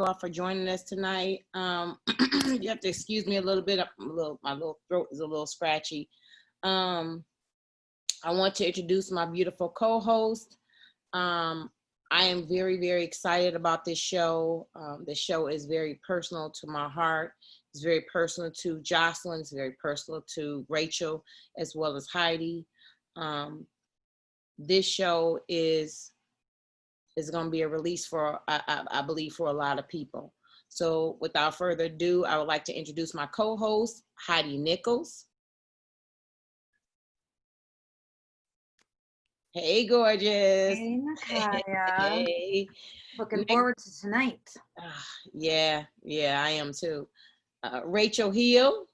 all for joining us tonight. You have to excuse me a little bit. My little throat is a little scratchy. I want to introduce my beautiful co-host. I am very, very excited about this show. This show is very personal to my heart. It's very personal to Jocelyn. It's very personal to Rachel, as well as Heidi. This show is going to be a release for, I believe, for a lot of people. So without further ado, I would like to introduce my co-host, Heidi Nichols. Hey, gorgeous. Hey, Nakia. Hey. Looking forward to tonight. Yeah, I am too. Rachel Hill.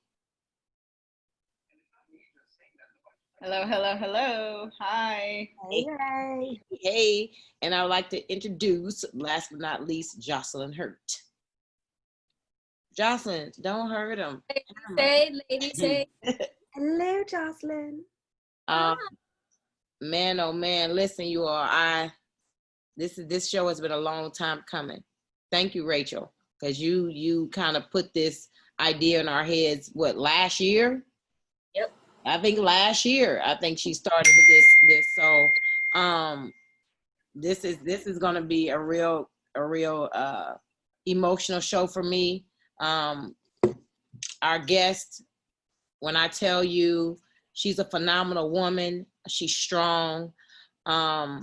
Hello. Hi. Hey. And I would like to introduce, last but not least, Jocelyn Hurt. Jocelyn, don't hurt him. Ladies say. Hello, Jocelyn. Man, oh man, listen, you all. This show has been a long time coming. Thank you, Rachel, because you kind of put this idea in our heads. What, last year? Yep. I think last year. I think she started with this. So, this is going to be a real emotional show for me. Our guest, when I tell you, she's a phenomenal woman. She's strong. I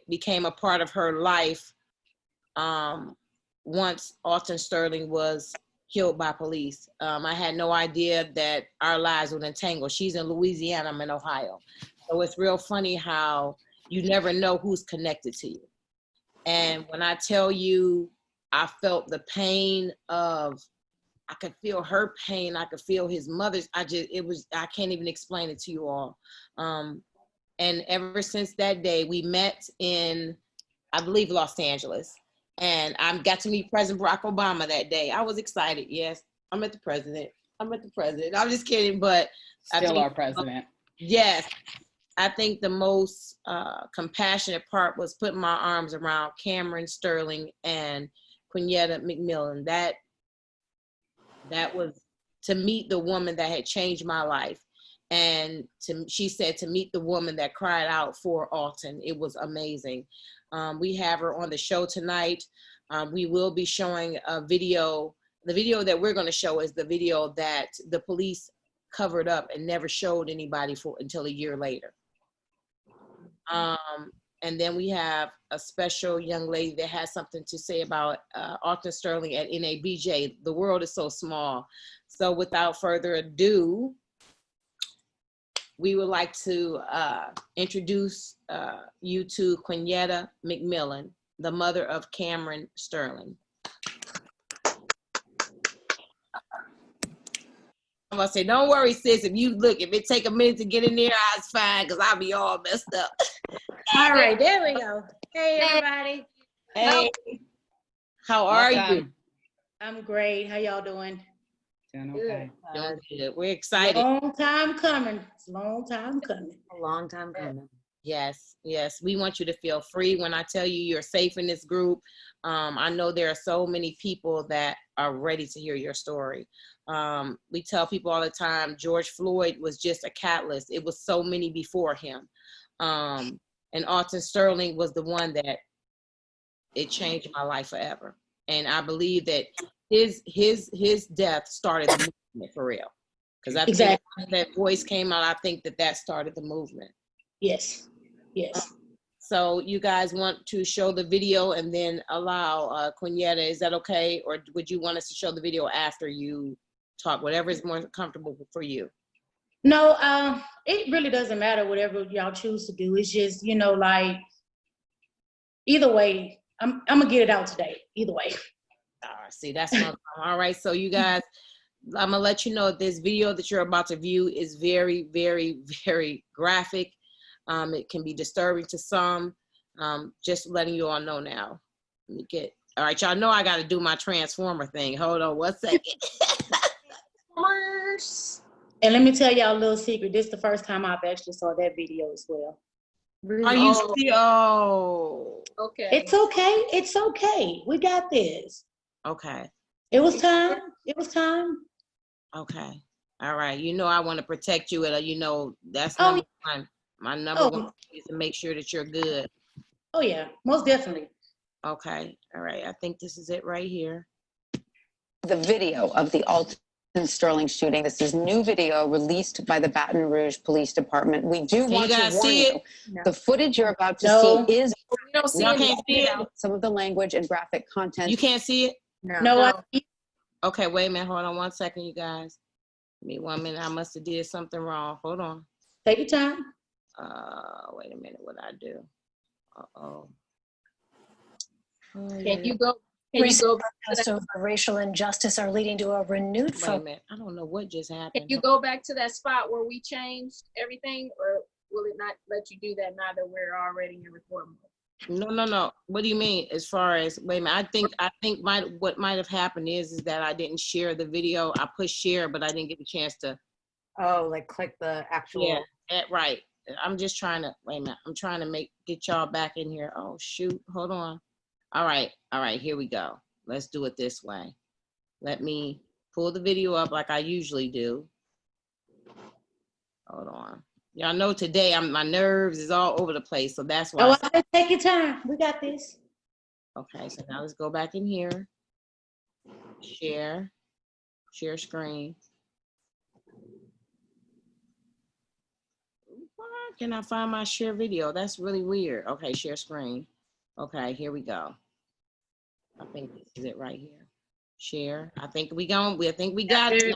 became a part of her life once Alton Sterling was killed by police. I had no idea that our lives would entangle. She's in Louisiana, I'm in Ohio. So it's real funny how you never know who's connected to you. And when I tell you, I felt the pain of, I could feel her pain. I could feel his mother's. I can't even explain it to you all. And ever since that day, we met in, I believe, Los Angeles. And I got to meet President Barack Obama that day. I was excited. Yes, I met the president. I'm just kidding, but still our president. Yes. I think the most compassionate part was putting my arms around Cameron Sterling and Quinyetta McMillion. That was to meet the woman that had changed my life. And she said to meet the woman that cried out for Alton. It was amazing. We have her on the show tonight. We will be showing a video. The video that we're going to show is the video that the police covered up and never showed anybody until a year later. And then we have a special young lady that has something to say about Alton Sterling at NABJ. The world is so small. So without further ado, we would like to introduce you to Quinyetta McMillion, the mother of Cameron Sterling. I'm gonna say, don't worry, sis. If it take a minute to get in there, it's fine, because I'll be all messed up. All right, there we go. Hey, everybody. Hey, how are you? I'm great. How y'all doing? Doing okay. Doing good. We're excited. Long time coming. A long time coming. Yes. We want you to feel free. When I tell you you're safe in this group, I know there are so many people that are ready to hear your story. We tell people all the time, George Floyd was just a catalyst. It was so many before him. And Alton Sterling was the one that it changed my life forever. And I believe that his death started the movement for real. Because I think that voice came out, I think that started the movement. Yes. So you guys want to show the video and then allow Quinyetta, is that okay? Or would you want us to show the video after you talk, whatever is more comfortable for you? No, it really doesn't matter whatever y'all choose to do. It's just, like, either way, I'm gonna get it out today, either way. All right, see, that's my all right. So you guys, I'm gonna let you know this video that you're about to view is very, very, very graphic. It can be disturbing to some. Just letting you all know now. Let me get, all right, y'all know I gotta do my Transformer thing. Hold on 1 second. And let me tell y'all a little secret. This is the first time I've actually saw that video as well. Are you Oh, still? Oh, okay. It's okay. It's okay. We got this. okay. It was time. It was time. Okay. All right. You know, I want to protect you. And, that's Oh, number one. My number one oh, is to make sure that you're good. oh yeah, most definitely. Okay. All right. I think this is it right here. The video of the Alton Sterling shooting. This is new video released by the Baton Rouge Police Department. We do Can you want to guys warn see you. it? No. The footage you're about to No. see is We don't see Y'all any can't see it? some of the language and graphic content. You can't see it? No, Okay. Wait a minute. Hold on 1 second, you guys. Give me 1 minute. I must have did something wrong. Hold on. take your time. Wait a minute. What I do? Uh-oh. Can you go? Can you go? Protests over racial injustice are leading to a renewed Wait a focus. minute. I don't know what just Can happened. you go back to that spot where we changed everything, or will it not let you do that now that we're already in record mode? No. What do you mean? As far as, wait a minute. I think what might have happened is that I didn't share the video. I pushed share, but I didn't get a chance to. Oh, like click the actual. Yeah, right. I'm just trying to, wait a minute. I'm trying to get y'all back in here. Oh, shoot. Hold on. All right. Here we go. Let's do it this way. Let me pull the video up like I usually do. Hold on. Y'all know today my nerves is all over the place. So that's why. Oh, I said take your time. We got this. Okay, so now let's go back in here. Share screen. Why can I find my share video? That's really weird. Okay, share screen. Okay, here we go. I think this is it right here. Share. I think we got it.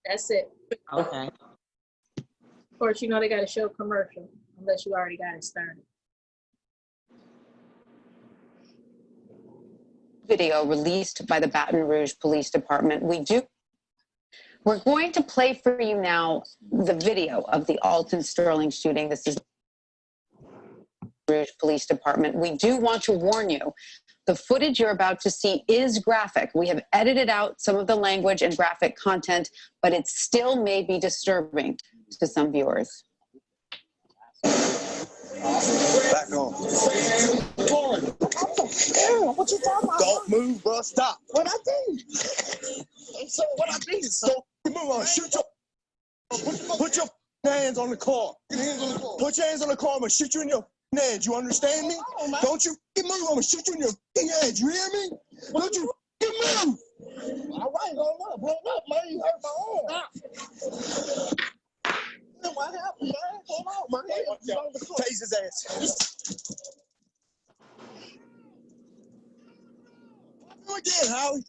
That's it. Okay. Of course, they got to show commercial unless you already got it started. Video released by the Baton Rouge Police Department. We're going to play for you now the video of the Alton Sterling shooting. This is Rouge Police Department. We do want to warn you. The footage you're about to see is graphic. We have edited out some of the language and graphic content, but it still may be disturbing to some viewers. Back on. What you talking about? Don't move, bro. Stop. What I did? So what I did? So move on. Shoot your. Put your hands on the car. Put your hands on the car. I'm gonna shoot you in your hands. You understand me? Don't you move. I'm gonna shoot you in your hands. You hear me? Don't you move? All right, hold up, man. You hurt my arm. What happened, man? Hold on, man. Tase his ass. Do it again, Howie.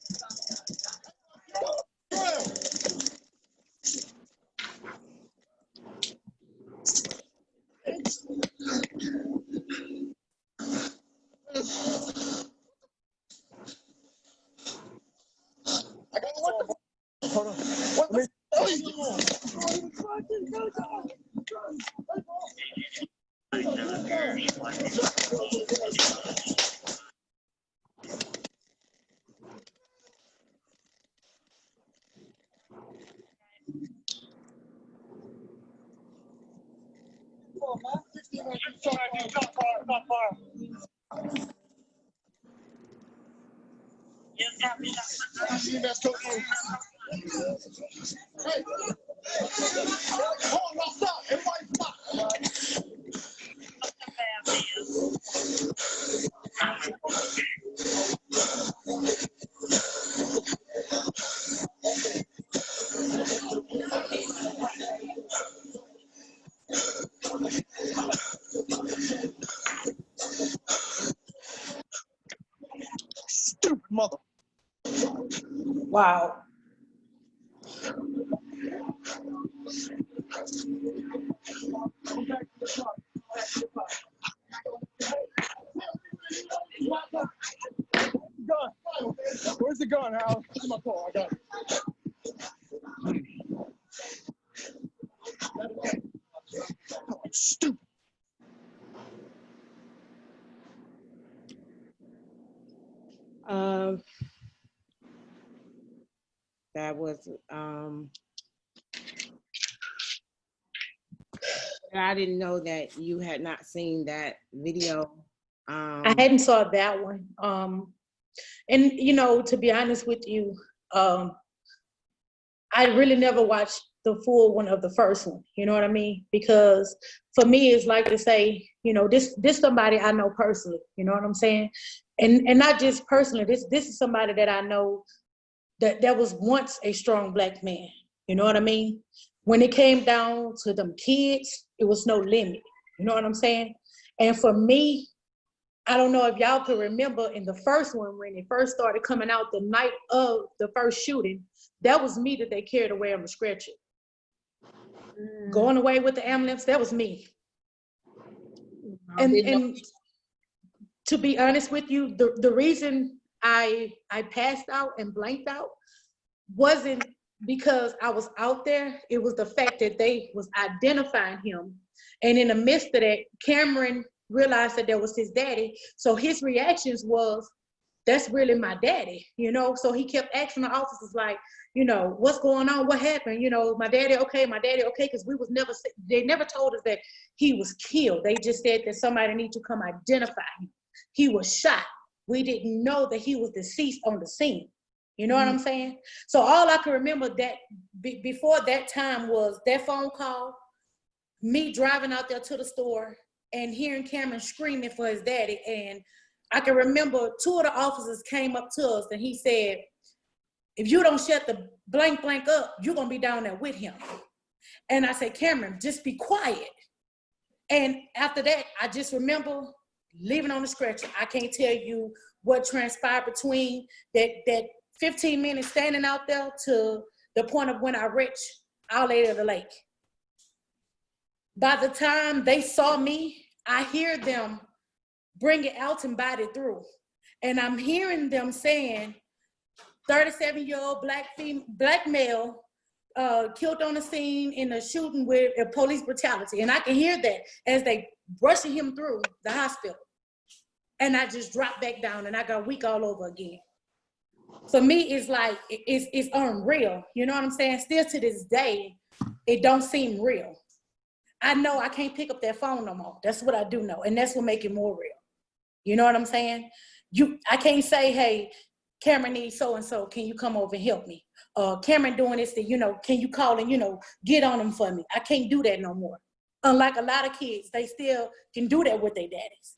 I got what the. Hold on. What the? That's cool. Hey. Hold on, now stop. Everybody stop. Stupid mother. Wow. Gun. Where's the gun, Hal? It's in my car. I got it. Oh, stupid. That was I didn't know that you had not seen that video. I hadn't saw that one. And you know, to be honest with you, I really never watched the full one of the first one. You know what I mean? Because for me, it's like to say, you know, this somebody I know personally. You know what I'm saying? And not just personally. This is somebody that I know that was once a strong Black man. You know what I mean? When it came down to them kids, it was no limit. You know what I'm saying? And for me, I don't know if y'all could remember in the first one when it first started coming out the night of the first shooting, that was me that they carried away on the stretcher. Going away with the ambulance, that was me. And to be honest with you, the reason I passed out and blanked out wasn't because I was out there. It was the fact that they was identifying him. And in the midst of that, Cameron realized that that was his daddy. So his reactions was, that's really my daddy, you know? So he kept asking the officers like, you know, what's going on? What happened? You know, my daddy okay, because they never told us that he was killed. They just said that somebody need to come identify him. He was shot. We didn't know that he was deceased on the scene. You know what I'm saying? So all I can remember that before that time was that phone call, me driving out there to the store and hearing Cameron screaming for his daddy. And I can remember 2 of the officers came up to us and he said, if you don't shut the blank up, you're gonna be down there with him. And I said, Cameron, just be quiet. And after that, I just remember leaving on the stretcher. I can't tell you what transpired between that 15 minutes standing out there to the point of when I reached Our Lady of the Lake. By the time they saw me, I hear them bringing Alton body through. And I'm hearing them saying, 37-year-old black male killed on the scene in a shooting with a police brutality. And I can hear that as they brushing him through the hospital. And I just dropped back down and I got weak all over again. For me, it's like, it's unreal. You know what I'm saying? Still to this day, it don't seem real. I know I can't pick up that phone no more. That's what I do know. And that's what make it more real. You know what I'm saying? I can't say, hey, Cameron needs so-and-so. Can you come over and help me? Cameron doing this, you know, can you call and, you know, get on him for me? I can't do that no more. Unlike a lot of kids, they still can do that with their daddies.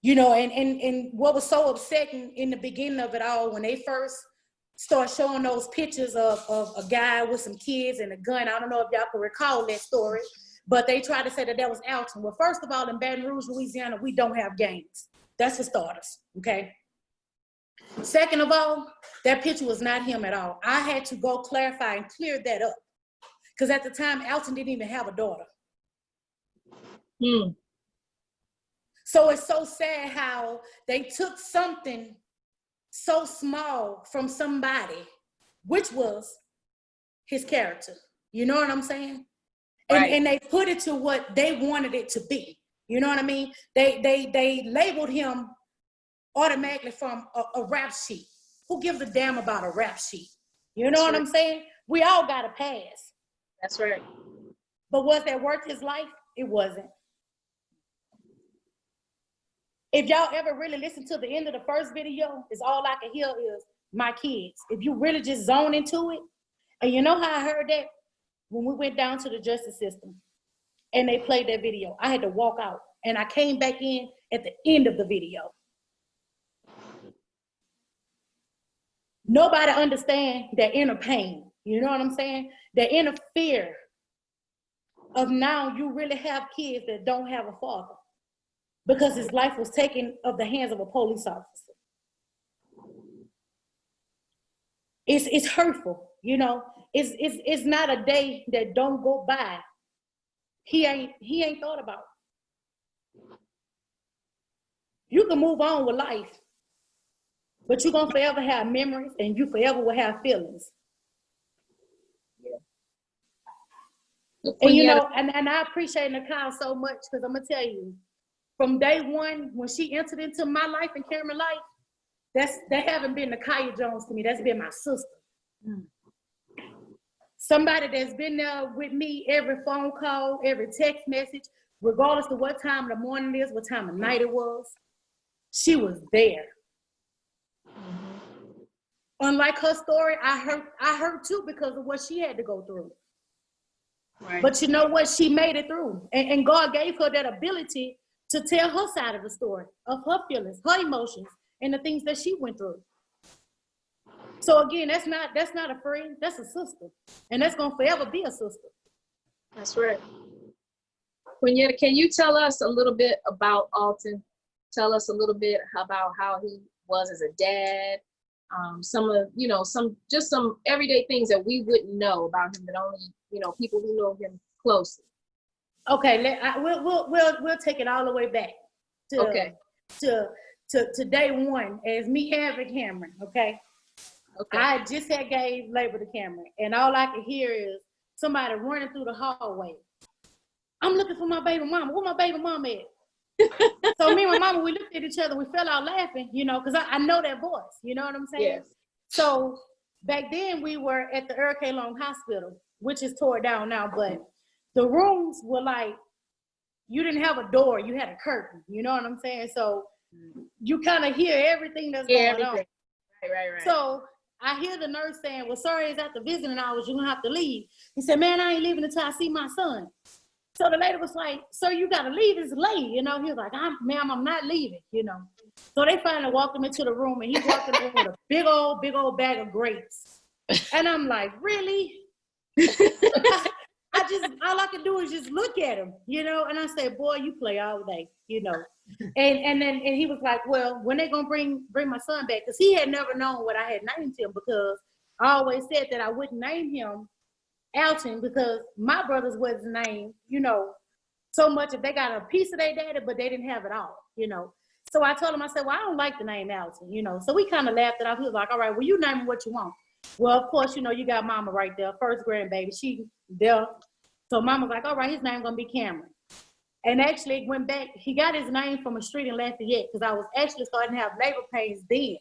You know, and what was so upsetting in the beginning of it all, when they first start showing those pictures of a guy with some kids and a gun. I don't know if y'all can recall that story, but they tried to say that was Alton. Well, first of all, in Baton Rouge, Louisiana, we don't have gangs. That's for starters, okay? Second of all, that picture was not him at all. I had to go clarify and clear that up. Because at the time, Alton didn't even have a daughter. So it's so sad how they took something so small from somebody, which was his character. You know what I'm saying? Right. And they put it to what they wanted it to be. You know what I mean? They labeled him automatically from a rap sheet. Who gives a damn about a rap sheet? You know what I'm saying? We all got a pass. That's right. But was that worth his life? It wasn't. If y'all ever really listen to the end of the first video, is all I can hear is my kids. If you really just zone into it, and you know how I heard that? When we went down to the justice system and they played that video, I had to walk out and I came back in at the end of the video. Nobody understands that inner pain. You know what I'm saying? The inner fear of now you really have kids that don't have a father, because his life was taken of the hands of a police officer. It's hurtful, you know. It's not a day that don't go by. He ain't thought about. You can move on with life, but you're gonna forever have memories and you forever will have feelings. And you know, and I appreciate Nakia so much, because I'm gonna tell you, from day one, when she entered into my life and Cameron's life, that haven't been Nakia Jones to me. That's been my sister. somebody that's been there with me every phone call, every text message, regardless of what time of the morning it is, what time of night it was, she was there. Unlike her story, I hurt too because of what she had to go through. Right. But you know what? She made it through. And God gave her that ability to tell her side of the story, of her feelings, her emotions, and the things that she went through. So again, that's not a friend, that's a sister. And that's gonna forever be a sister. That's right. Quinyetta, can you tell us a little bit about Alton? Tell us a little bit about how he was as a dad. Some of, some everyday things that we wouldn't know about him, that only, people who know him closely. Okay, we'll take it all the way back to day one as me having Cameron. Okay. I just had gave labor to Cameron, and all I could hear is somebody running through the hallway. I'm looking for my baby mama. Where my baby mama at? So me and my mama, we looked at each other, we fell out laughing, because I know that voice, you know what I'm saying? Yes. So back then we were at the Earl K. Long Hospital, which is tore down now, but the rooms were like, you didn't have a door, you had a curtain, you know what I'm saying? So you kind of hear everything that's going on. Right. So I hear the nurse saying, well, sorry, it's after visiting hours, you're gonna have to leave. He said, man, I ain't leaving until I see my son. So the lady was like, sir, you gotta leave, it's late, He was like, ma'am, I'm not leaving, So they finally walked him into the room, and he walked in the room with a big old bag of grapes. And I'm like, really? All I could do is just look at him, and I said, boy, you play all day, And then he was like, well, when they gonna bring my son back? Because he had never known what I had named him, because I always said that I wouldn't name him Alton because my brothers wasn't named, so much if they got a piece of their daddy, but they didn't have it all, So I told him, I said, well, I don't like the name Alton, So we kind of laughed it off. He was like, all right, well, you name him what you want. Well, of course, you got mama right there, first grandbaby, she there. So mama was like, all right, his name gonna be Cameron. And actually went back, he got his name from a street in Lafayette because I was actually starting to have labor pains then.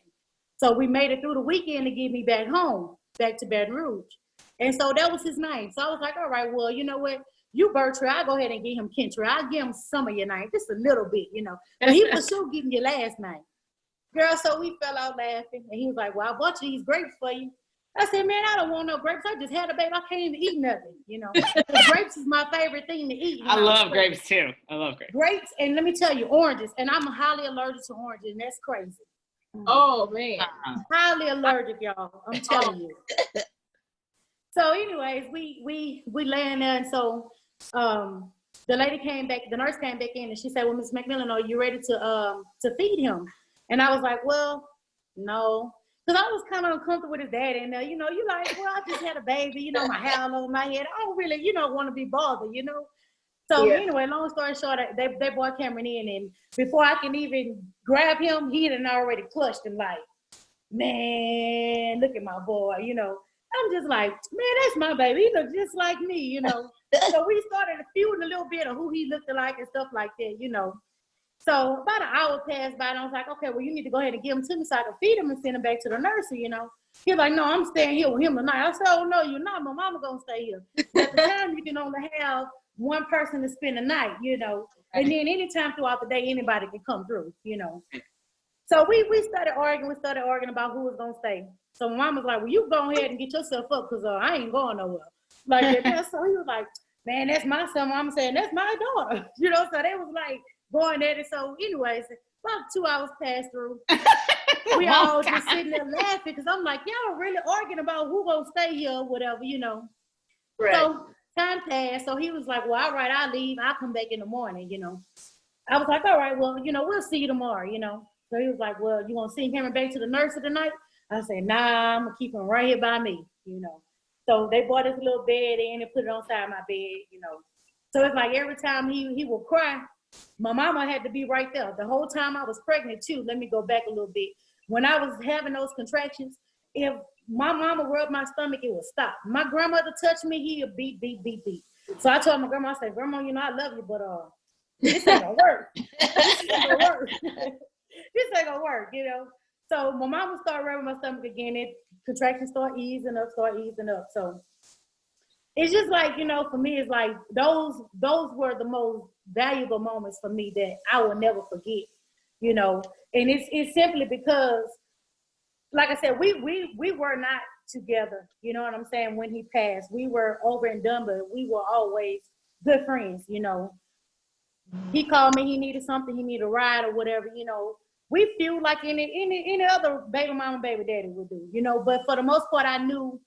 So we made it through the weekend to get me back home, back to Baton Rouge. And so that was his name. So I was like, all right, well, you know what? You Bertrand, I'll go ahead and get him Kentra. I'll give him some of your name, just a little bit, But he was sure getting your last name. Girl, so we fell out laughing. And he was like, well, I bought you these grapes for you. I said, man, I don't want no grapes. I just had a baby. I can't even eat nothing, Grapes is my favorite thing to eat. I love grapes too. I love grapes. Grapes, and let me tell you, oranges. And I'm highly allergic to oranges, and that's crazy. Oh, man. Highly allergic, y'all. I'm telling you. So anyways, we laying there, and so the lady came back, the nurse came back in, and she said, well, Ms. McMillion, are you ready to feed him? And I was like, well, no. Because I was kind of uncomfortable with his daddy, and you like, well, I just had a baby, my hair all over my head. I don't really, want to be bothered, So anyway, long story short, they brought Cameron in, and before I can even grab him, he had already clutched him like, man, look at my boy, I'm just like, man, that's my baby. He looks just like me, So we started feuding a little bit of who he looked like and stuff like that, So about an hour passed by, and I was like, okay, well, you need to go ahead and give him to me so I can feed him and send him back to the nursery, He was like, no, I'm staying here with him tonight. I said, oh, no, you're not. My mama gonna stay here. At the time, you can only have one person to spend the night, And then anytime throughout the day, anybody can come through, So we started arguing about who was gonna stay. So my mom was like, well, you go ahead and get yourself up because I ain't going nowhere. Like that. So he was like, man, that's my son. Mama saying, that's my daughter. So they was like going at it. So anyways, about 2 hours passed through. We all just sitting there laughing because I'm like, y'all really arguing about who gonna stay here or whatever, Right. So time passed. So he was like, well, all right, I'll leave. I'll come back in the morning, I was like, all right, well, we'll see you tomorrow, So he was like, well, you want to send Cameron back to the nursery tonight? I said, nah, I'm going to keep him right here by me, So they brought his little bed in and put it on side of my bed, So it's like every time he would cry, my mama had to be right there. The whole time I was pregnant too. Let me go back a little bit. When I was having those contractions, if my mama rubbed my stomach, it would stop. My grandmother touched me, he'd beat. So I told my grandma, I said, Grandma, I love you, but this ain't gonna work. This ain't gonna work, So my mama started rubbing my stomach again, and contractions start easing up. So it's just like, you know, for me, it's like those were the most valuable moments for me that I will never forget, you know. And it's simply because, like I said, we were not together, you know what I'm saying, when he passed. We were over and done, but we were always good friends, you know. He called me, he needed something, he needed a ride or whatever, you know. We feel like any other baby mama, baby daddy would do, you know. But for the most part, I knew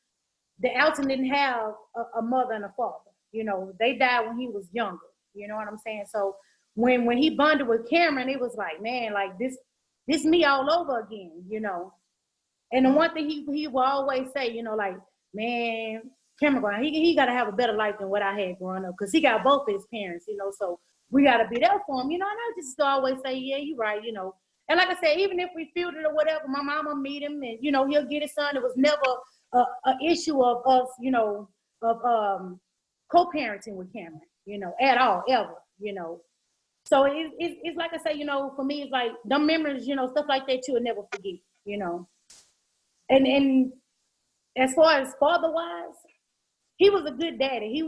that Alton didn't have a mother and a father. You know, they died when he was younger. You know what I'm saying? So when he bonded with Cameron, it was like, man, like this me all over again, you know. And the one thing he will always say, you know, like, man, Cameron, he got to have a better life than what I had growing up, because he got both of his parents, you know, so we got to be there for him, you know. And I just always say, yeah, you're right, you know. And like I said, even if we fielded or whatever, my mama meet him and, you know, he'll get his son. It was never an issue of us, you know, of co-parenting with Cameron, you know, at all, ever, you know. So it's like I say, you know, for me, it's like them memories, you know, stuff like that you will never forget, you know. And as far as father-wise, he was a good daddy. He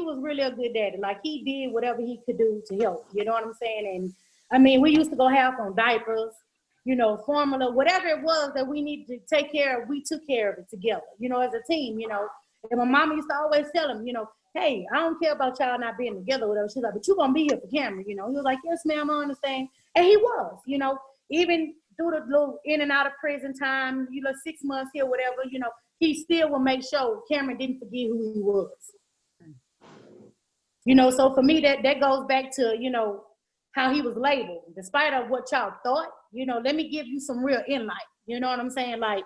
was really a good daddy. Like, he did whatever he could do to help, you know what I'm saying? And I mean, we used to go half on diapers, you know, formula, whatever it was that we needed to take care of, we took care of it together, you know, as a team, you know. And my mama used to always tell him, you know, hey, I don't care about y'all not being together or whatever. She's like, but you're going to be here for Cameron, you know. He was like, yes, ma'am, I understand. And he was, you know, even through the little in and out of prison time, you know, 6 months here, whatever, you know, he still will make sure Cameron didn't forget who he was. You know, so for me, that goes back to, you know, how he was labeled, despite of what y'all thought. You know, let me give you some real insight. You know what I'm saying? Like,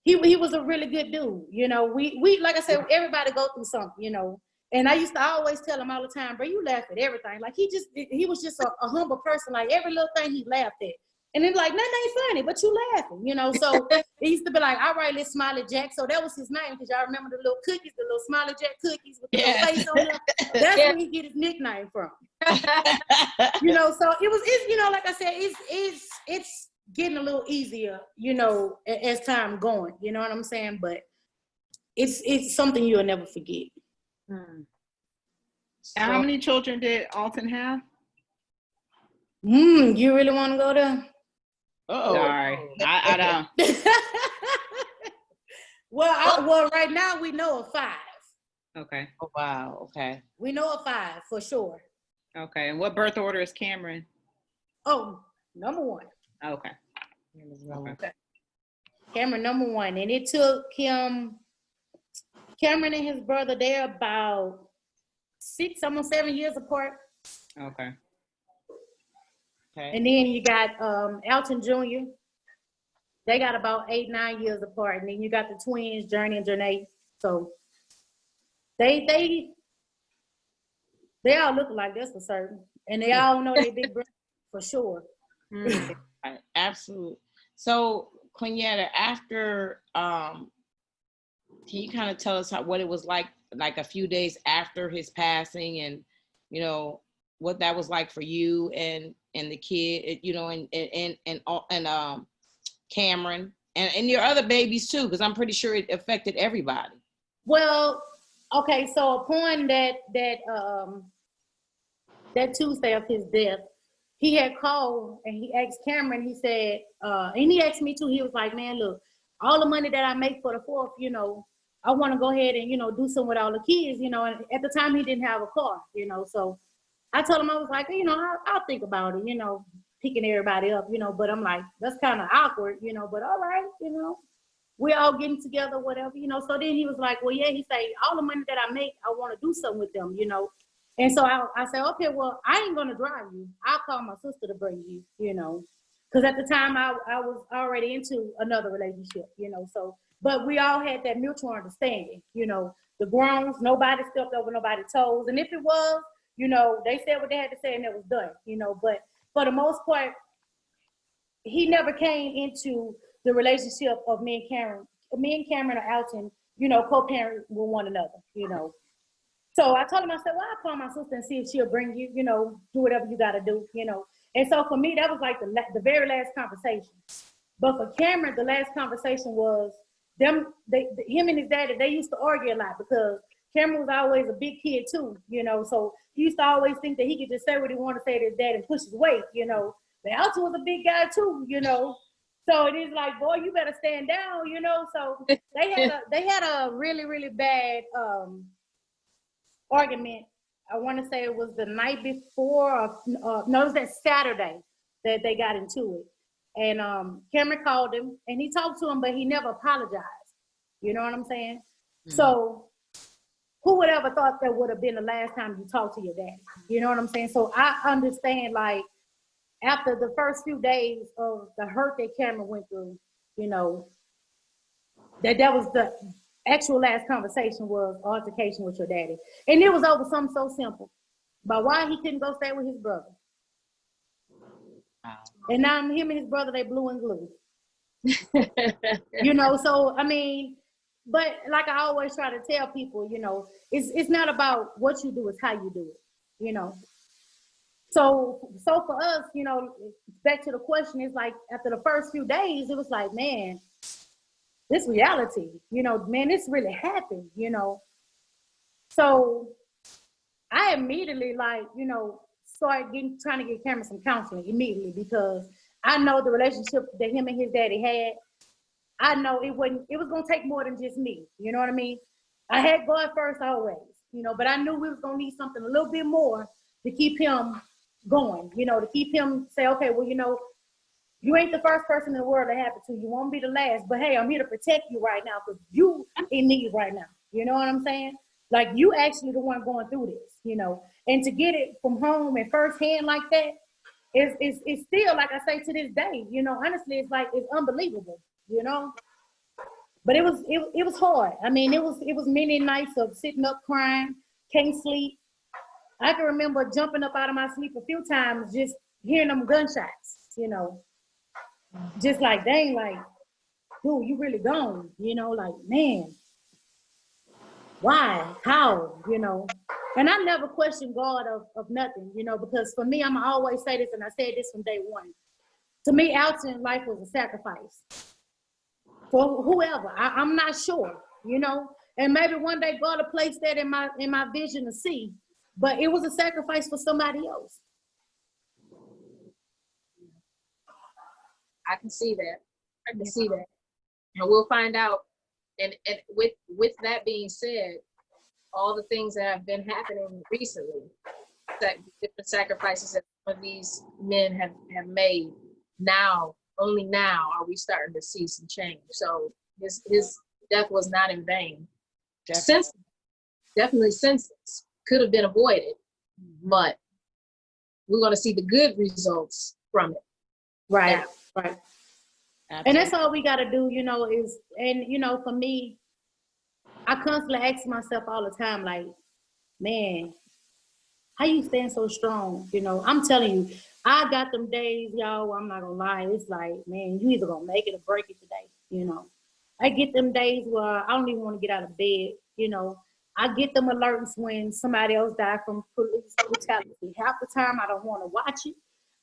he was a really good dude. You know, we like I said, everybody go through something, you know. And I used to always tell him all the time, bro, you laugh at everything. Like, he was just a humble person. Like, every little thing he laughed at. And then like, nothing ain't funny, but you laughing, you know. So he used to be like, all right, let's Smiley Jack. So that was his name, because y'all remember the little cookies, the little Smiley Jack cookies with the little face on them. That's where he get his nickname from. You know, so it's you know, like I said, it's getting a little easier, you know, as time going. You know what I'm saying? But it's something you'll never forget. And how many children did Alton have? You really want to go there? Sorry, I don't. Well, right now we know of 5. Okay. Oh, wow. Okay. We know of 5 for sure. Okay. And what birth order is Cameron? Oh, number 1. Okay. Okay. Cameron, number 1. And it took him, Cameron and his brother, they're about 6, almost 7 years apart. Okay. Okay. And then you got Alton Jr. They got about 8, 9 years apart. And then you got the twins, Journey and Janae. So they all look like this for certain. And they all know they big brother for sure. Absolutely. So, Quinyetta, after, can you kind of tell us what it was like a few days after his passing, and, you know, what that was like for you and the kid, you know, and Cameron and your other babies too, because I'm pretty sure it affected everybody. Well, okay, so upon that Tuesday of his death, he had called and he asked Cameron, he said, and he asked me too, he was like, man, look, all the money that I make for the 4th, you know, I want to go ahead and, you know, do some with all the kids, you know. And at the time he didn't have a car, you know, so I told him, I was like, you know, I'll think about it, you know, picking everybody up, you know. But I'm like, that's kind of awkward, you know, but all right, you know, we're all getting together, whatever, you know. So then he was like, well, yeah, he said, all the money that I make, I want to do something with them, you know. And so I said, okay, well, I ain't going to drive you. I'll call my sister to bring you, you know. Because at the time I was already into another relationship, you know. So, but we all had that mutual understanding, you know. The groans, nobody stepped over nobody's toes. And if it was, you know, they said what they had to say and it was done, you know. But for the most part, he never came into the relationship of me and Cameron or Alton, you know, co-parent with one another, you know. So I told him, I said, well, I'll call my sister and see if she'll bring you, you know, do whatever you got to do, you know. And so for me, that was like the very last conversation. But for Cameron, the last conversation was him and his daddy, they used to argue a lot because Cameron was always a big kid too, you know, so he used to always think that he could just say what he wanted to say to his dad and push his weight, you know. But Alton was a big guy too, you know. So it is like, boy, you better stand down, you know. So they had a really, really bad argument. I want to say it was the night before, no, it was that Saturday that they got into it. And Cameron called him and he talked to him, but he never apologized. You know what I'm saying? Mm-hmm. So who would ever thought that would have been the last time you talked to your dad? You know what I'm saying? So I understand, like, after the first few days of the hurt that Cameron went through, you know, that was the actual last conversation was altercation with your daddy. And it was over something so simple, about why he couldn't go stay with his brother. Wow. And now him and his brother, they blue and glue. You know, so, I mean, but like I always try to tell people, you know, it's not about what you do, it's how you do it, you know. So for us, you know, back to the question, is like after the first few days, it was like, man, this reality, you know, man, this really happened, you know. So I immediately, like, you know, started trying to get Cameron some counseling immediately, because I know the relationship that him and his daddy had. I know it was gonna take more than just me, you know what I mean? I had God first always, you know, but I knew we was gonna need something a little bit more to keep him going, you know, to keep him say, okay, well, you know, you ain't the first person in the world that happened to. You won't be the last, but hey, I'm here to protect you right now because you in need right now. You know what I'm saying? Like, you actually the one going through this, you know, and to get it from home and firsthand like that, it's still, like I say to this day, you know, honestly, it's like, it's unbelievable, you know. But it was hard. I mean, it was many nights of sitting up crying, can't sleep. I can remember jumping up out of my sleep a few times, just hearing them gunshots, you know. Just like, dang, like, dude, you really gone, you know, like, man, why, how, you know. And I never questioned God of nothing, you know, because for me, I'm always say this, and I said this from day one. To me, Alton, life was a sacrifice for whoever. I'm not sure, you know, and maybe one day God will place that in my vision to see, but it was a sacrifice for somebody else. I can see that. I can see that. And we'll find out. And with that being said, all the things that have been happening recently, that different sacrifices that some of these men have made, now, only now are we starting to see some change. So his death was not in vain. Definitely senseless. Could have been avoided, but we're going to see the good results from it. Right, now. right. Absolutely. And that's all we got to do, you know, is, and, you know, for me, I constantly ask myself all the time, like, man, how you stand so strong? You know, I'm telling you, I got them days, y'all, I'm not gonna lie. It's like, man, you either gonna make it or break it today, you know. I get them days where I don't even want to get out of bed, you know. I get them alerts when somebody else died from police brutality. Half the time I don't want to watch it.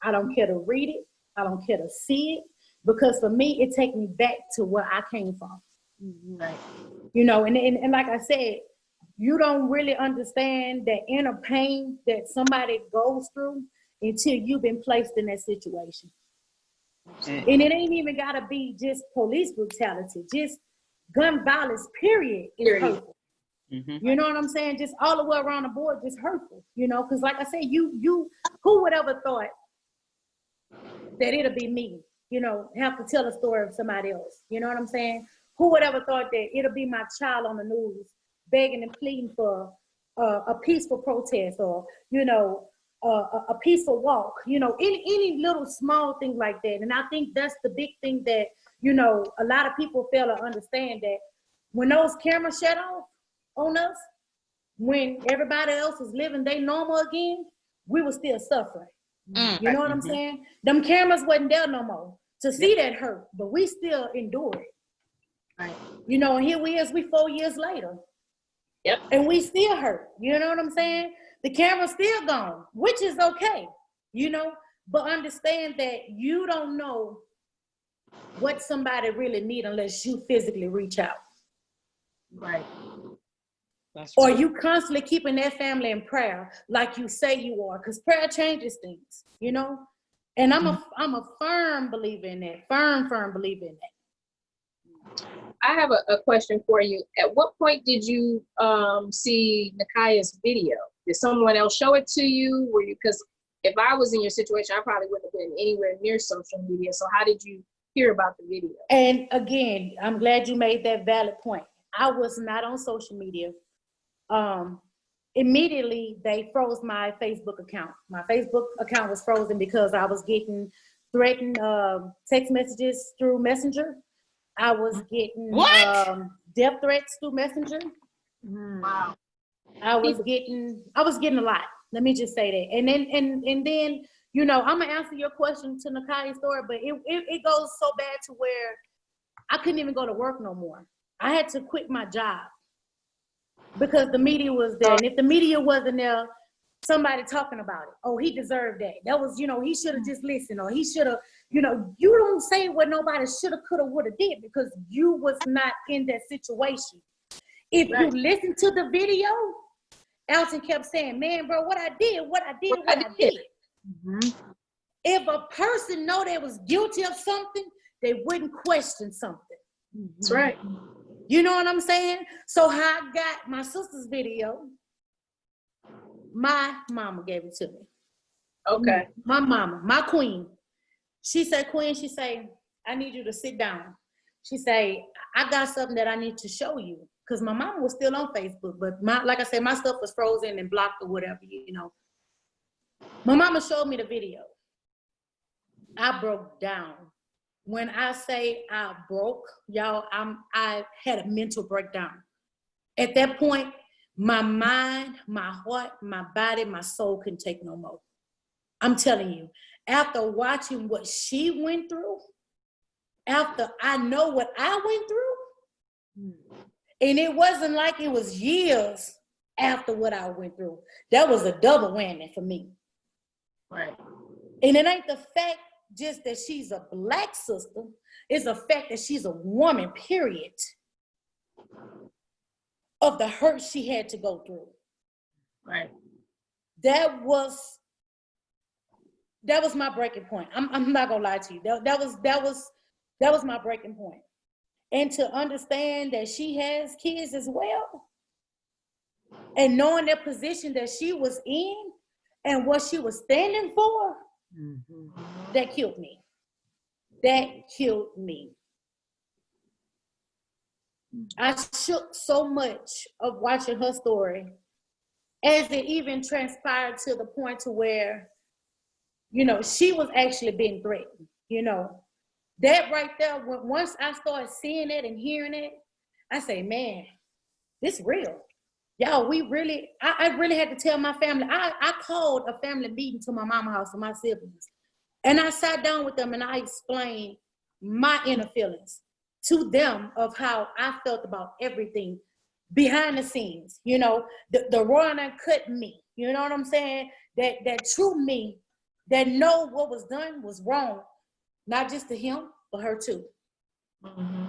I don't care to read it. I don't care to see it. Because for me, it takes me back to where I came from. Right. You know, and like I said, you don't really understand the inner pain that somebody goes through until you've been placed in that situation. Mm-hmm. And it ain't even gotta be just police brutality, just gun violence, period, is hurtful. Mm-hmm. You know what I'm saying? Just all the way around the board, just hurtful, you know, because like I said, you who would ever thought that it'll be me, you know, have to tell a story of somebody else. You know what I'm saying? Who would ever thought that it'll be my child on the news begging and pleading for a peaceful protest, or, you know, a peaceful walk, you know, any little small thing like that. And I think that's the big thing that, you know, a lot of people fail to understand, that when those cameras shut off on us, when everybody else was living their normal again, we were still suffering. You know what I'm saying? Them cameras wasn't there no more to see that hurt, but we still endure it. Right. You know, and here we 4 years later. Yep. And we still hurt. You know what I'm saying? The camera's still gone, which is okay, you know, but understand that you don't know what somebody really needs unless you physically reach out. Right. That's Or right. you constantly keeping that family in prayer like you say you are, because prayer changes things, you know? And I'm a firm believer in that, firm believer in that. I have a question for you. At what point did you see Nakia's video? Did someone else show it to you? Were you, because if I was in your situation, I probably wouldn't have been anywhere near social media. So how did you hear about the video? And again, I'm glad you made that valid point. I was not on social media. Immediately they froze my Facebook account. My Facebook account was frozen because I was getting threatened text messages through Messenger. I was getting death threats through Messenger. Wow. I was getting a lot. Let me just say that. And then, you know, I'm gonna answer your question to Nakia's story, but it goes so bad to where I couldn't even go to work no more. I had to quit my job because the media was there. And if the media wasn't there, somebody talking about it. Oh, he deserved that. That was, you know, he should have just listened, or he should have, you know, you don't say what nobody should have, could have, would have did because you was not in that situation. If you listen to the video, Alton kept saying, man, bro, what I did. Mm-hmm. If a person know they was guilty of something, they wouldn't question something. That's right. You know what I'm saying? So how I got my sister's video, my mama gave it to me. Okay. My mama, my queen. She said, Queen, she say, I need you to sit down. She say, I got something that I need to show you. Because my mama was still on Facebook, but like I said, my stuff was frozen and blocked or whatever, you know. My mama showed me the video. I broke down. When I say I broke, y'all, I had a mental breakdown. At that point, my mind, my heart, my body, my soul couldn't take no more. I'm telling you, after watching what she went through, after I know what I went through, and it wasn't like it was years after what I went through. That was a double whammy for me. Right. And it ain't the fact just that she's a Black sister, it's the fact that she's a woman, period, of the hurt she had to go through. Right. That was my breaking point. I'm not gonna lie to you. That was my breaking point. And to understand that she has kids as well, and knowing that position that she was in and what she was standing for, that killed me. That killed me. I shook so much of watching her story, as it even transpired to the point to where, you know, she was actually being threatened, you know. That right there, once I started seeing it and hearing it, I say, man, this real. Y'all, I really had to tell my family. I called a family meeting to my mama's house and my siblings. And I sat down with them and I explained my inner feelings to them of how I felt about everything behind the scenes. You know, the raw and uncut me. You know what I'm saying? That true me that know what was done was wrong. Not just to him, but her too. Mm-hmm.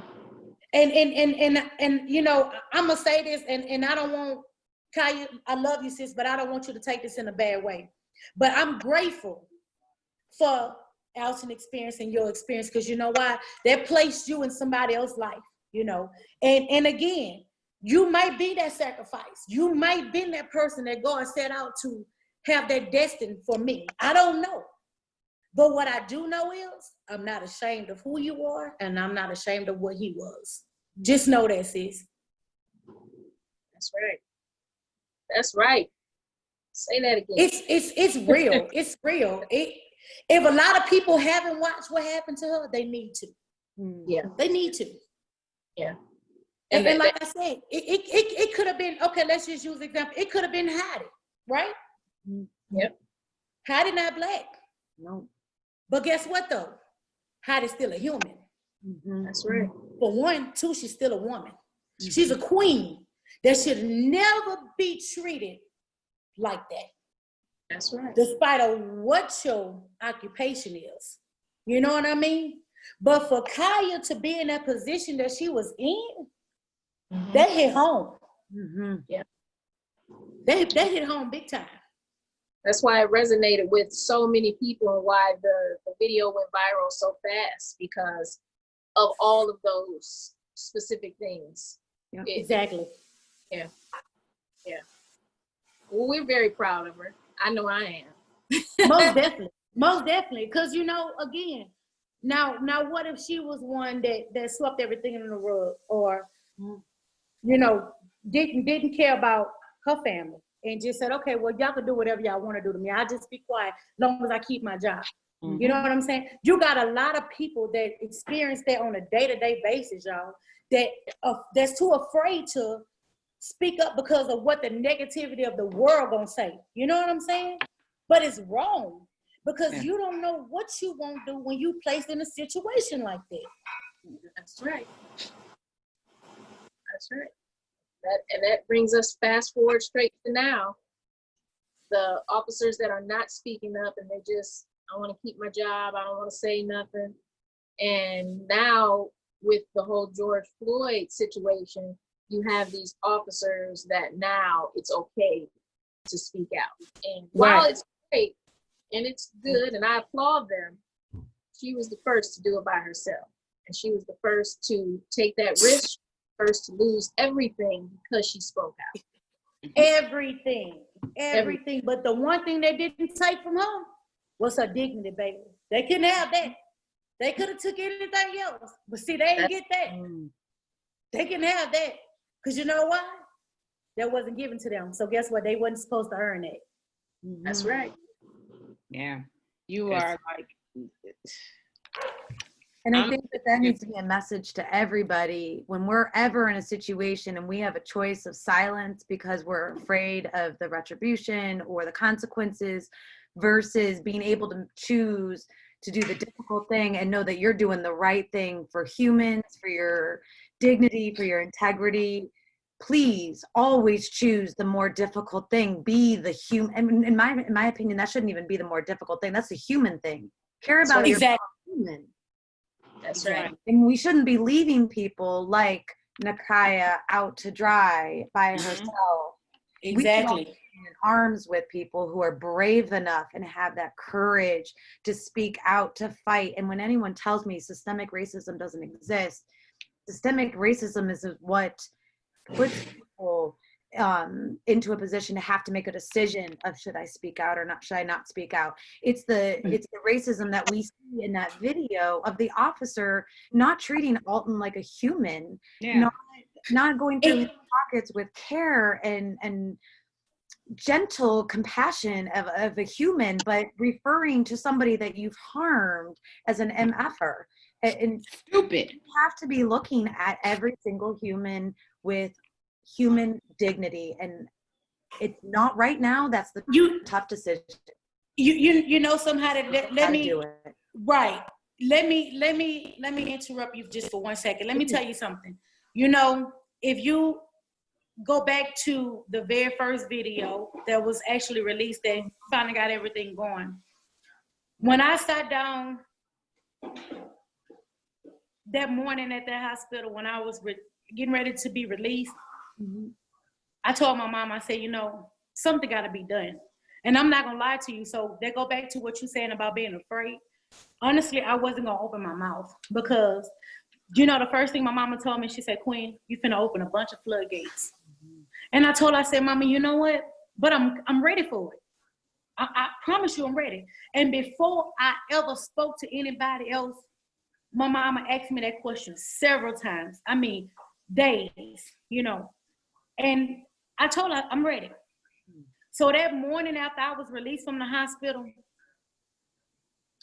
And you know, I'm gonna say this, and I don't want Kaya, I love you, sis, but I don't want you to take this in a bad way. But I'm grateful for Alton experience and your experience, because you know why? That placed you in somebody else's life, you know. And again, you might be that sacrifice. You might be that person that God set out to have that destined for me. I don't know. But what I do know is I'm not ashamed of who you are, and I'm not ashamed of what he was. Just know that, sis. That's right. That's right. Say that again. It's real. It's real. If a lot of people haven't watched what happened to her, they need to. Yeah. They need to. Yeah. And like I said, it could have been, okay, let's just use an example. It could have been Heidi, right? Yep. Heidi not Black. No. But guess what though? Heidi's still a human. That's right. For one, two, she's still a woman. She's a queen that should never be treated like that. That's right. Despite of what your occupation is. You know what I mean? But for Kaya to be in that position that she was in, that hit home. Yeah. They hit home big time. That's why it resonated with so many people and why the video went viral so fast, because of all of those specific things. Yeah. Exactly. Yeah. Well, we're very proud of her. I know I am. Most definitely. Most definitely. Because, you know, again, now what if she was one that swept everything in the rug, or, you know, didn't care about her family and just said, okay, well, y'all can do whatever y'all want to do to me. I'll just be quiet as long as I keep my job. Mhm. You know what I'm saying? You got a lot of people that experience that on a day-to-day basis, y'all, that's too afraid to speak up because of what the negativity of the world gonna say. You know what I'm saying? But it's wrong, because Yeah. you don't know what you won't do when you placed in a situation like that. That's right. That's right. That brings us fast forward straight to now. The officers that are not speaking up and they just, I want to keep my job, I don't want to say nothing. And now with the whole George Floyd situation, you have these officers that now it's okay to speak out. And while Right. it's great and it's good and I applaud them, she was the first to do it by herself. And she was the first to take that risk, first to lose everything because she spoke out. Everything. But the one thing they didn't take from her was her dignity, baby. They couldn't have that. They could have took anything else, but see, they didn't get that. They can have that, because you know why? That wasn't given to them. So guess what? They wasn't supposed to earn it. That's right. Yeah. You Yes. are like, And I I'm- think that needs to be a message to everybody when we're ever in a situation and we have a choice of silence because we're afraid of the retribution or the consequences, versus being able to choose to do the difficult thing and know that you're doing the right thing for humans, for your dignity, for your integrity. Please always choose the more difficult thing. Be the human. And in my opinion, that shouldn't even be the more difficult thing. That's the human thing. Care about your fellow human. That's right. And we shouldn't be leaving people like Nakia out to dry by herself. Exactly. We should be in arms with people who are brave enough and have that courage to speak out, to fight. And when anyone tells me systemic racism doesn't exist, systemic racism is what puts people into a position to have to make a decision of should I speak out or not, should I not speak out. It's the racism that we see in that video of the officer not treating Alton like a human, Yeah. not going through his pockets with care and gentle compassion of a human, but referring to somebody that you've harmed as an MFer. And Stupid. you have to be looking at every single human with human dignity, and it's not right now. That's the tough decision. You know somehow that let me do it. Right. Let me interrupt you just for 1 second. Let me tell you something. You know, if you go back to the very first video that was actually released that finally got everything going. When I sat down that morning at the hospital, when I was getting ready to be released, I told my mom, I said, you know, something got to be done. And I'm not going to lie to you. So they go back to what you're saying about being afraid. Honestly, I wasn't going to open my mouth because, you know, the first thing my mama told me, she said, Queen, you finna open a bunch of floodgates. And I told her, I said, Mama, you know what? But I'm ready for it. I promise you I'm ready. And before I ever spoke to anybody else, my mama asked me that question several times. I mean, days, you know. And I told her, I'm ready. So that morning after I was released from the hospital,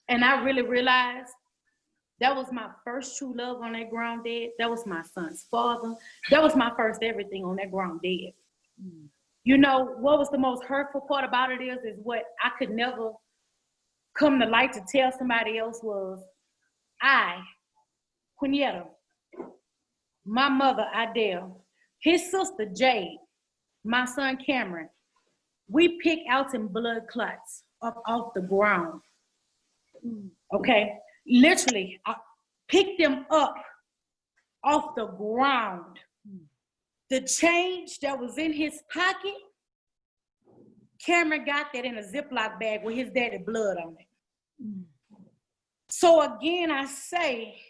and I really realized that was my first true love on that ground dead. That was my son's father. That was my first everything on that ground dead. You know, what was the most hurtful part about it is what I could never come to light to tell somebody else was I, Quinyetta, my mother, Adele, his sister, Jade, my son, Cameron, we picked Alton blood clots up off the ground. Okay? Literally, I picked them up off the ground. The change that was in his pocket Cameron got that in a Ziploc bag with his daddy blood on it. So again, I say,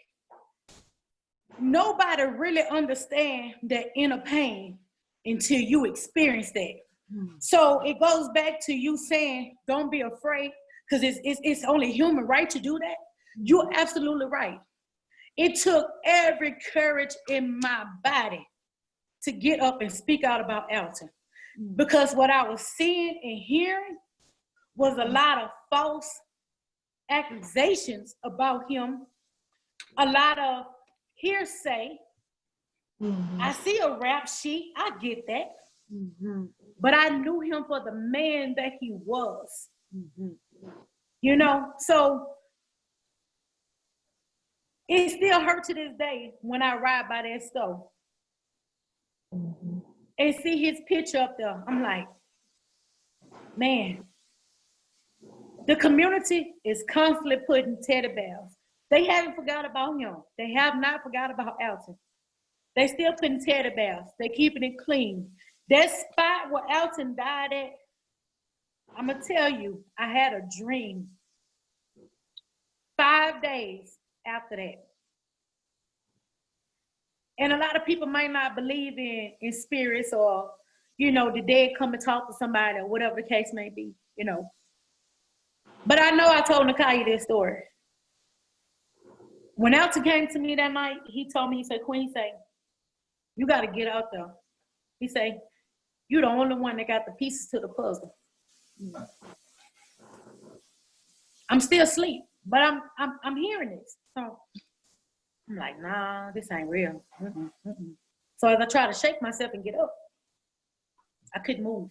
nobody really understands that inner pain until you experience that. So it goes back to you saying, don't be afraid, because it's only human right to do that. You're absolutely right. It took every courage in my body to get up and speak out about Alton, because what I was seeing and hearing was a lot of false accusations about him, a lot of hearsay. I see a rap sheet, I get that. But I knew him for the man that he was. You know, so it still hurts to this day when I ride by that store and see his picture up there. I'm like, man, the community is constantly putting teddy bears. They haven't forgot about him. They have not forgot about Alton. They still putting teddy bears. They keeping it clean. That spot where Alton died at, I'm gonna tell you, I had a dream 5 days after that. And a lot of people might not believe in spirits, or, you know, the dead come and talk to somebody, or whatever the case may be, you know. But I know I told Nakia this story. When Alton came to me that night, he told me, he said, Queen, he said, you got to get out there. He said, you're the only one that got the pieces to the puzzle. I'm still asleep, but I'm hearing this. So I'm like, nah, this ain't real. So as I try to shake myself and get up, I couldn't move.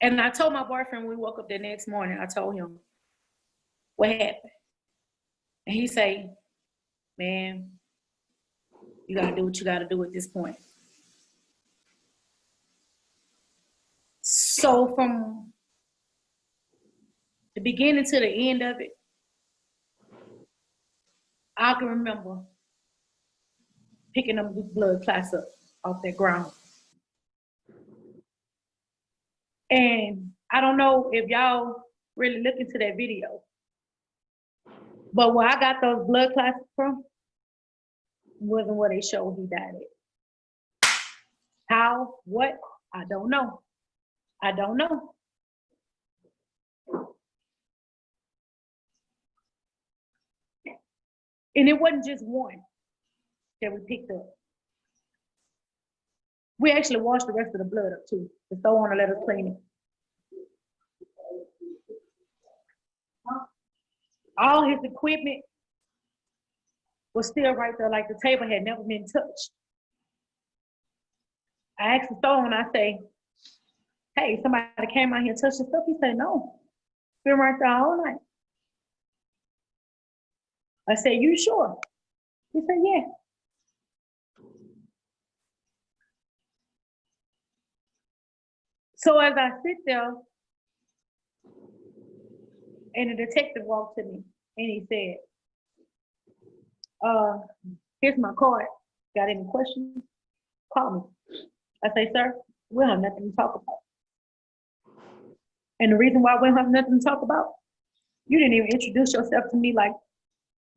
And I told my boyfriend when we woke up the next morning, I told him what happened. And he said, man, you gotta do what you gotta do at this point. So from the beginning to the end of it, I can remember picking them blood clots up off that ground. And I don't know if y'all really look into that video, but where I got those blood clots from wasn't where they showed he died at. How, what, I don't know. I don't know. And it wasn't just one that we picked up. We actually washed the rest of the blood up too. The store owner let us clean it. All his equipment was still right there, like the table had never been touched. I asked the store owner, I say, hey, somebody came out here and touched the stuff? He said, no, it's been right there all night. I said, you sure? He said, yeah. So as I sit there, and the detective walked to me and he said, here's my card. Got any questions? Call me. I say, sir, we don't have nothing to talk about. And the reason why we don't have nothing to talk about, you didn't even introduce yourself to me like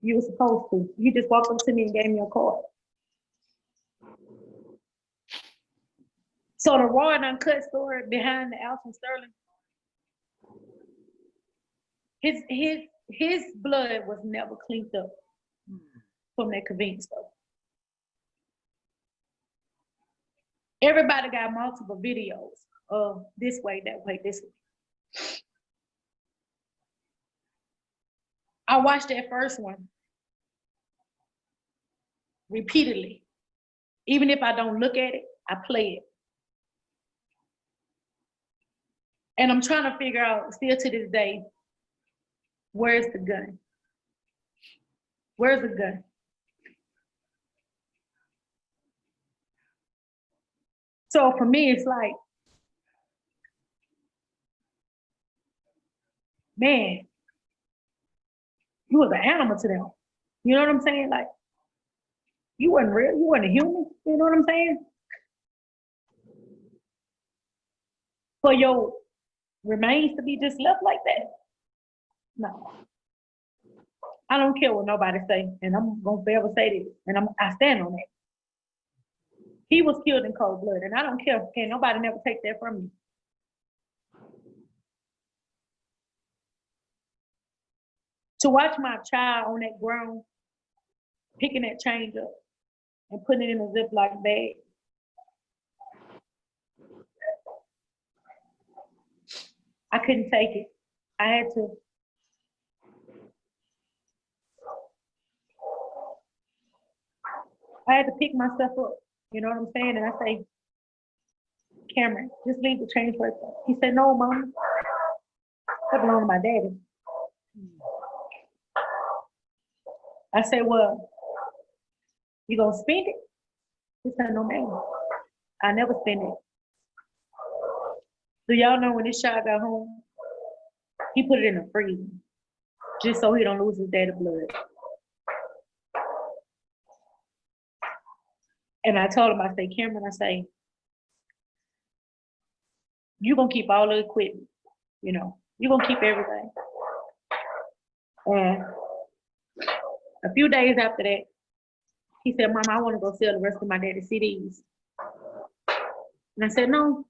you were supposed to. You just walked up to me and gave me a card. So the raw and uncut story behind the Alton Sterling, his blood was never cleaned up from that convenience store. Everybody got multiple videos of this way, that way, this way. I watched that first one repeatedly. Even if I don't look at it, I play it. And I'm trying to figure out, still to this day, where's the gun? Where's the gun? So for me, it's like, man, you was an animal to them. You know what I'm saying? Like, you wasn't real, you wasn't a human. You know what I'm saying? for your remains to be just left like that. No. I don't care what nobody say, and I'm gonna forever say this, and I stand on that. He was killed in cold blood, and I don't care. Can nobody never take that from me. To watch my child on that ground, picking that change up and putting it in a Ziploc bag. I couldn't take it. I had to pick myself up. You know what I'm saying? And I say, Cameron, just leave the change right there. He said, no, Mom. That belongs to my daddy. I said, well, you gonna spend it? He said, no, ma'am. I never spend it. Do y'all know when this child got home, he put it in the freezer just so he don't lose his daddy blood. And I told him, I say, Cameron, I say, you're gonna keep all the equipment, you know, you're gonna keep everything. And a few days after that, he said, Mama, I wanna go sell the rest of my daddy's CDs. And I said, no,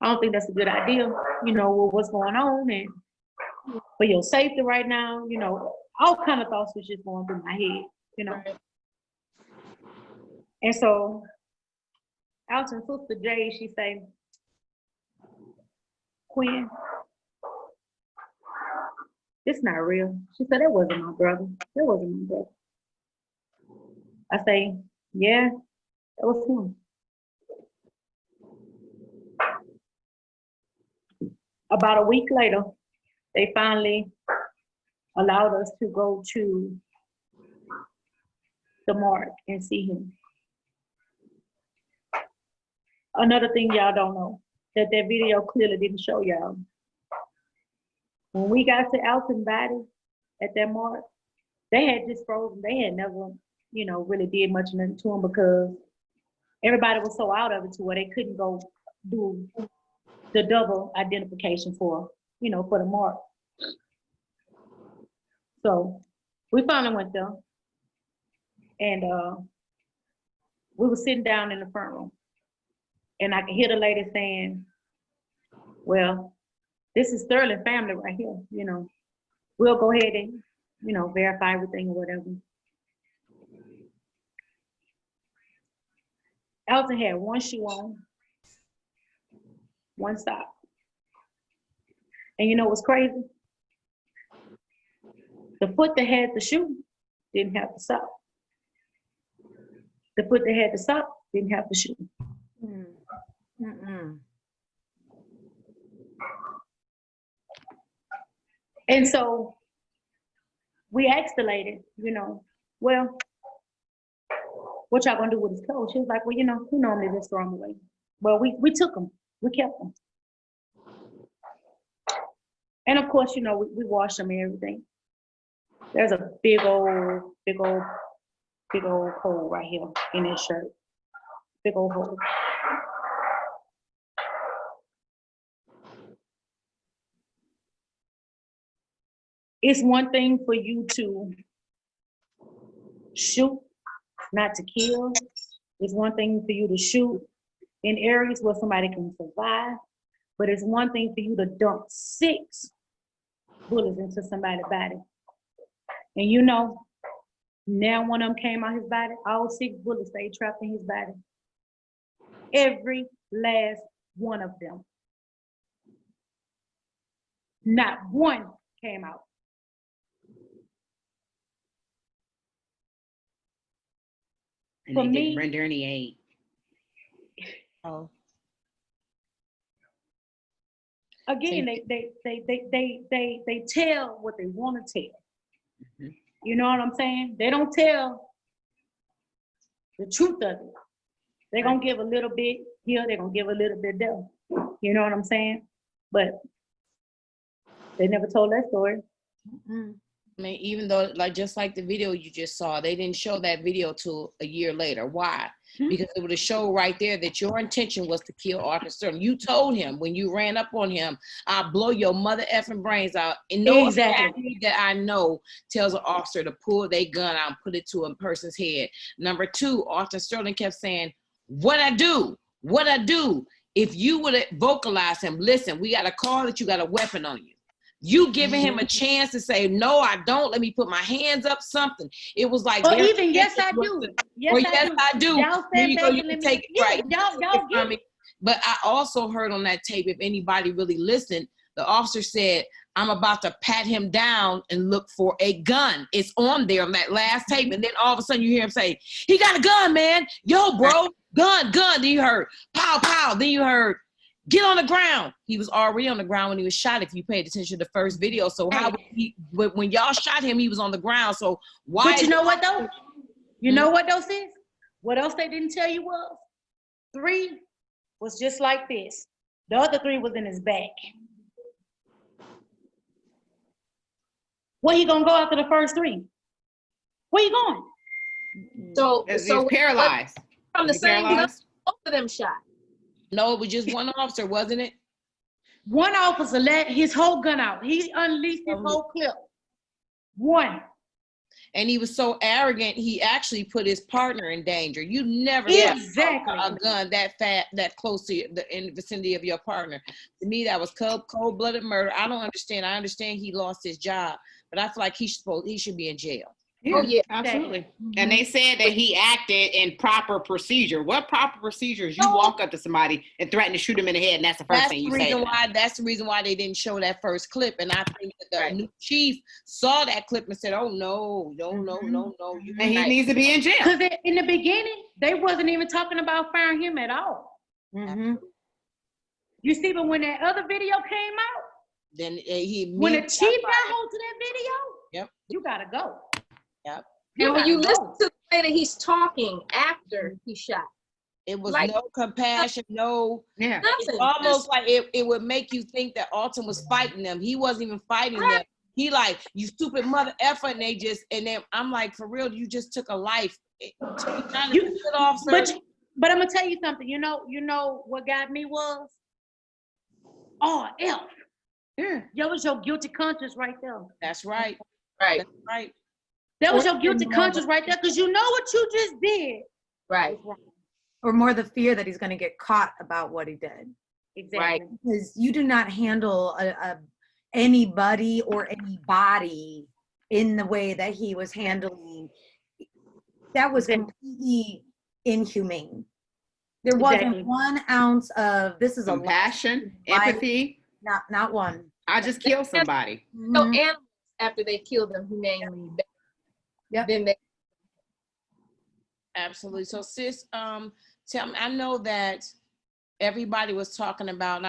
I don't think that's a good idea, you know, with what's going on and for your safety right now, you know, all kind of thoughts was just going through my head, you know. And so Alton's sister Jay, she say, Quinn, it's not real. She said, that wasn't my brother. That wasn't my brother. I say, yeah, that was him. About a week later, they finally allowed us to go to the morgue and see him. Another thing y'all don't know, that video clearly didn't show y'all. When we got to Alton's body at that morgue, they had just frozen. They had never, you know, really did much nothing to him because everybody was so out of it to where they couldn't go do the double identification for, you know, for the morgue. So we finally went there and we were sitting down in the front room and I could hear the lady saying, well, this is Sterling family right here, you know. We'll go ahead and, you know, verify everything or whatever. Alton had one shoe on, one sock. And you know what's crazy? The foot that had the shoe didn't have the sock. The foot that had the sock didn't have the shoe. And so we asked the lady, you know, well, what y'all gonna do with his clothes? She was like, well, you know, we normally just throw them away. Well, we took them, we kept them. And of course, you know, we washed them and everything. There's a big old hole right here in his shirt. Big old hole. It's one thing for you to shoot, not to kill. It's one thing for you to shoot in areas where somebody can survive, but it's one thing for you to dump 6 bullets into somebody's body. And you know, now one of them came out his body, all 6 bullets stayed trapped in his body. Every last one of them. Not one came out. And For they me, didn't render any aid. Oh. Again, they tell what they want to tell. Mm-hmm. You know what I'm saying? They don't tell the truth of it. They're gonna give a little bit here, they're gonna give a little bit there. You know what I'm saying? But they never told that story. I mean, even though, like, just like the video you just saw, they didn't show that video till a year later. Why? because it would have showed right there that your intention was to kill Alton Sterling. You told him when you ran up on him, I'll blow your mother effing brains out. And no academy that I know tells an officer to pull their gun out and put it to a person's head. Number two, Alton Sterling kept saying, what I do? What I do? If you would have vocalized him, listen, we got a call that you got a weapon on you. You giving him a chance to say, no, I don't. Let me put my hands up, something. It was like, or even, yes, I do. Yes, I do. Y'all Here you go, you can can take it, yeah, right. Y'all get it. But I also heard on that tape, if anybody really listened, the officer said, I'm about to pat him down and look for a gun. It's on there on that last tape. And then all of a sudden you hear him say, he got a gun, man. Yo, bro, gun. Then you heard, pow, pow. Then you heard, get on the ground. He was already on the ground when he was shot, if you paid attention to the first video. So how would he, when y'all shot him, he was on the ground. So why? But you know what though? You know what those is? What else they didn't tell you was? 3 was just like this. The other 3 was in his back. Where you gonna go after the first 3? Where you going? So He was paralyzed. From the same gun, both of them shot. No, it was just one officer, wasn't it? One officer let his whole gun out. He unleashed his whole clip. One. And he was so arrogant, he actually put his partner in danger. You never Exactly. a gun that close to you, in the vicinity of your partner. To me, that was cold-blooded murder. I don't understand. I understand he lost his job, but I feel like he should be in jail. Oh yeah, absolutely. And they said that he acted in proper procedure. What proper procedures? You walk up to somebody and threaten to shoot him in the head, and that's the first thing you say. That's the reason why they didn't show that first clip. And I think that the new chief saw that clip and said, "Oh no. And he needs to be in jail." Because in the beginning, they wasn't even talking about firing him at all. You see, but when that other video came out, then when the chief got hold to that video, you gotta go. And when you listen to the way that he's talking after he shot, it was like, no compassion, no. Nothing. It's almost like it would make you think that Alton was fighting them. He wasn't even fighting them. He like, you stupid mother effer, and then I'm like, for real, you just took a life. But I'm gonna tell you something. You know what got me was, F. That was your guilty conscience right there. That's right. Right. That's right. That was your guilty conscience right there, because you know what you just did. Right. Or more the fear that he's going to get caught about what he did. Exactly. Right. Because you do not handle anybody or anybody in the way that he was handling. That was completely inhumane. There wasn't 1 ounce of, this is a compassion, empathy. Not one. I just killed somebody. No animals after they killed them humanely. Then they. Absolutely. So sis, tell me, I know that everybody was talking about,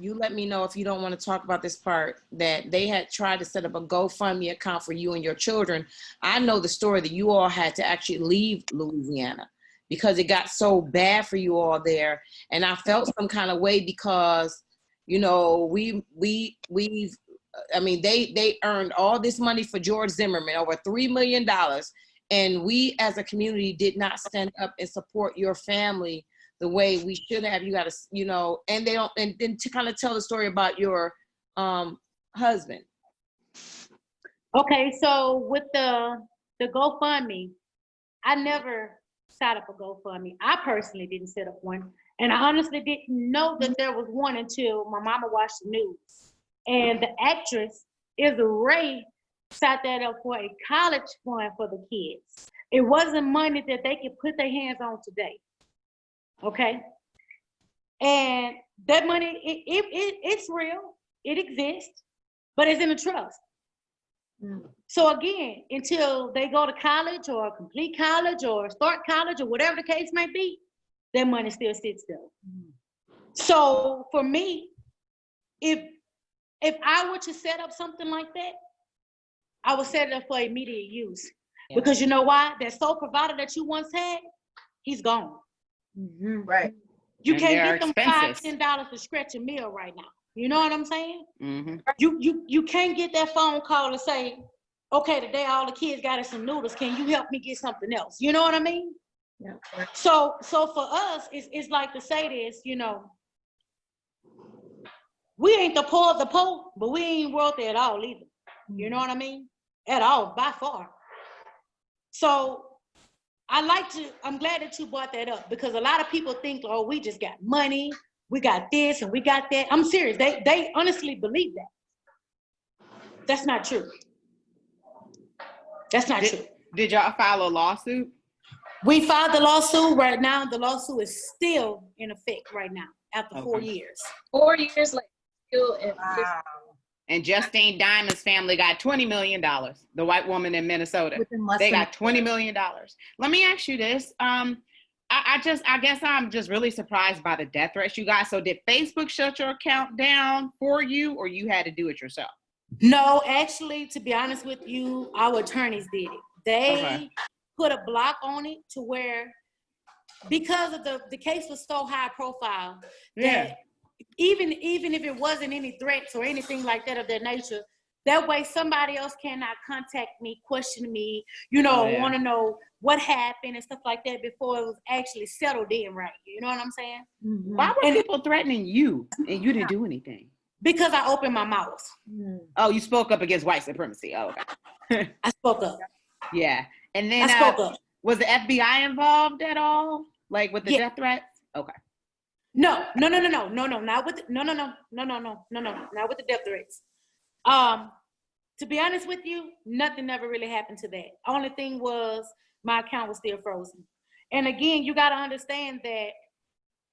you let me know if you don't want to talk about this part, that they had tried to set up a GoFundMe account for you and your children. I know the story that you all had to actually leave Louisiana because it got so bad for you all there. And I felt some kind of way because, you know, they earned all this money for George Zimmerman, over $3 million. And we as a community did not stand up and support your family the way we should have. You got to, you know, and then to kind of tell the story about your husband. Okay, so with the GoFundMe, I never set up a GoFundMe. I personally didn't set up one. And I honestly didn't know that there was one until my mama watched the news. And the actress Issa Rae set that up for a college fund for the kids. It wasn't money that they could put their hands on today. Okay? And that money, it's real. It exists, but it's in a trust. So again, until they go to college or complete college or start college or whatever the case may be, that money still sits there. So for me, if I were to set up something like that, I would set it up for immediate use. Yeah. Because you know why? That sole provider that you once had, he's gone. Right. You can't get them $5, $10 to scratch a meal right now. You know what I'm saying? You can't get that phone call to say, okay, today all the kids got us some noodles. Can you help me get something else? You know what I mean? Yeah. So for us, it's like to say this, you know, we ain't the poor of the poor, but we ain't wealthy at all either. You know what I mean? At all, by far. So I'm glad that you brought that up, because a lot of people think, oh, we just got money, we got this and we got that. I'm serious. They honestly believe that. That's not true. That's not true. Did y'all file a lawsuit? We filed the lawsuit right now. The lawsuit is still in effect right now after 4 years. 4 years later, still in Wow. And Justine Diamond's family got $20 million. The white woman in Minnesota, they got $20 million. Let me ask you this. I guess I'm just really surprised by the death threats you got. So did Facebook shut your account down for you, or you had to do it yourself? No, actually, to be honest with you, our attorneys did it. They put a block on it to where, because of the case was so high profile, that even if it wasn't any threats or anything like that of that nature, that way somebody else cannot contact me, question me, want to know what happened and stuff like that before it was actually settled in, right? You know what I'm saying? Mm-hmm. Why were people threatening you and you didn't do anything? Because I opened my mouth. Oh, you spoke up against white supremacy. Oh, okay. I spoke up. Yeah. And then I spoke up. Was the FBI involved at all? Like with the death threats? Okay. No, not with not with the death threats. To be honest with you, nothing ever really happened to that. Only thing was my account was still frozen. And again, you got to understand that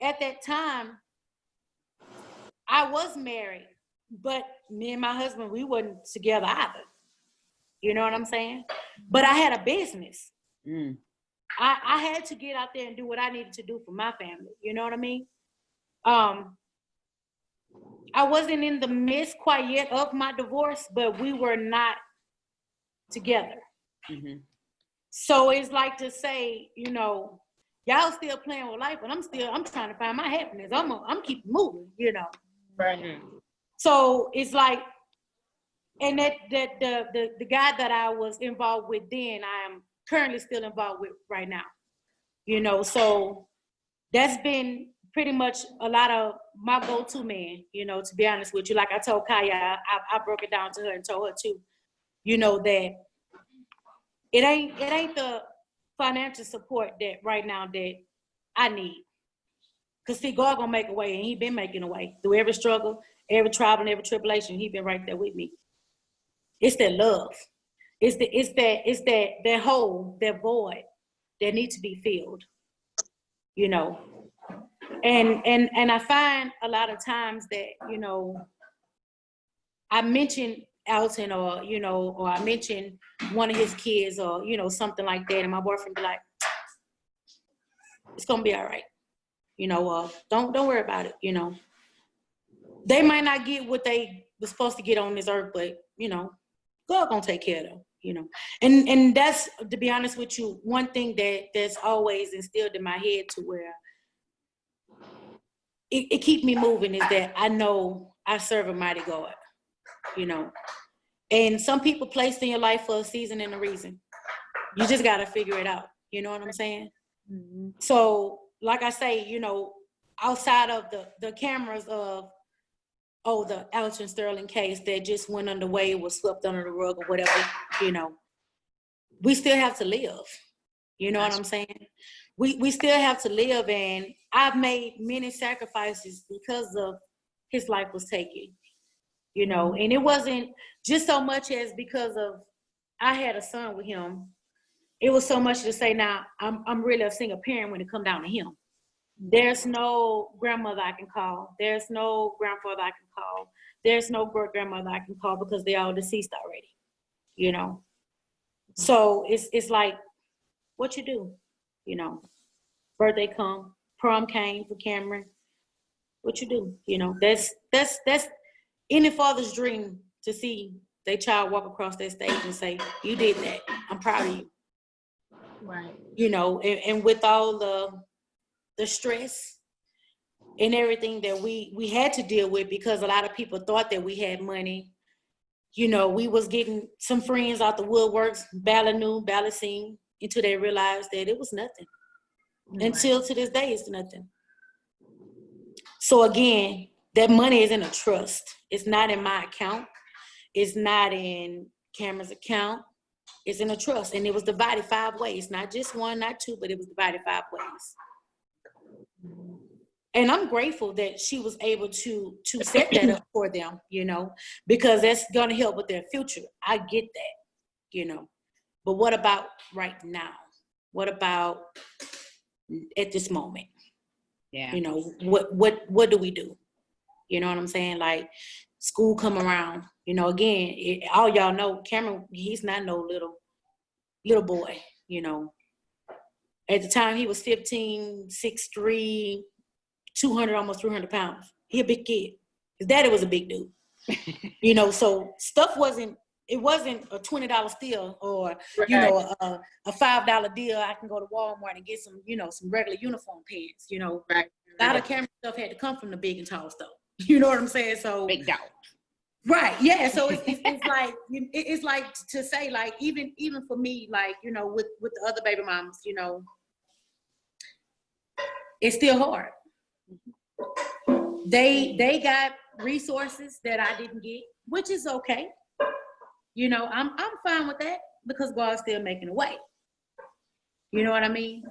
at that time, I was married, but me and my husband, we wasn't together either. You know what I'm saying? But I had a business. I had to get out there and do what I needed to do for my family. You know what I mean? I wasn't in the midst quite yet of my divorce, but we were not together. So it's like to say, y'all still playing with life, but I'm trying to find my happiness. I'm keeping moving, Right. So it's like, and that the guy that I was involved with then, I am currently still involved with right now. So that's been pretty much a lot of my go-to man, to be honest with you. Like I told Kaya, I broke it down to her and told her too, that it ain't the financial support that right now that I need. Because see, God gonna make a way, and he been making a way through every struggle, every trial, and every tribulation. He been right there with me. It's that love. It's that hole, that void that needs to be filled. And I find a lot of times that, I mention Alton or I mention one of his kids or, something like that. And my boyfriend be like, it's going to be all right. Don't worry about it. They might not get what they were supposed to get on this earth, but, God going to take care of them, And that's, to be honest with you, one thing that's always instilled in my head to where it keeps me moving is that I know I serve a mighty God, And some people placed in your life for a season and a reason. You just got to figure it out. You know what I'm saying? So, like I say, outside of the cameras of, the Alton Sterling case that just went underway, was swept under the rug or whatever, we still have to live. You know what I'm saying? We still have to live, and I've made many sacrifices because of his life was taken, and it wasn't just so much as because of I had a son with him. It was so much to say now I'm really a single parent when it come down to him. There's no grandmother I can call. There's no grandfather I can call. There's no great grandmother I can call because they're all deceased already, So it's like, what you do, birthday come, prom came for Cameron. What you do, that's any father's dream to see their child walk across that stage and say, you did that. I'm proud of you. Right. And with all the stress and everything that we had to deal with, because a lot of people thought that we had money. We was getting some friends out the woodworks, balancing until they realized that it was nothing. Until to this day, it's nothing. So again, that money is in a trust. It's not in my account. It's not in Cameron's account. It's in a trust, and it was divided 5 ways. Not just 1, not 2, but it was divided 5 ways. And I'm grateful that she was able to set that up for them, you know, because that's gonna help with their future. I get that, you know. But what about right now? What about at this moment? Yeah. You know, what do we do? You know what I'm saying? Like, school come around, you know, again, all y'all know Cameron, he's not no little boy, you know. At the time he was 15, 6'3", 200, almost 300 pounds. He a big kid. His daddy was a big dude. You know, so stuff wasn't a $20 steal or, you know, a $5 deal. I can go to Walmart and get some, you know, some regular uniform pants, you know. A lot of Cameron stuff had to come from the big and tall stuff. You know what I'm saying? So big dog. Right. Yeah. So it's like to say, like, even for me, like, you know, with the other baby mamas, you know, it's still hard. They got resources that I didn't get, which is okay. You know, I'm fine with that because God's still making a way. You know what I mean?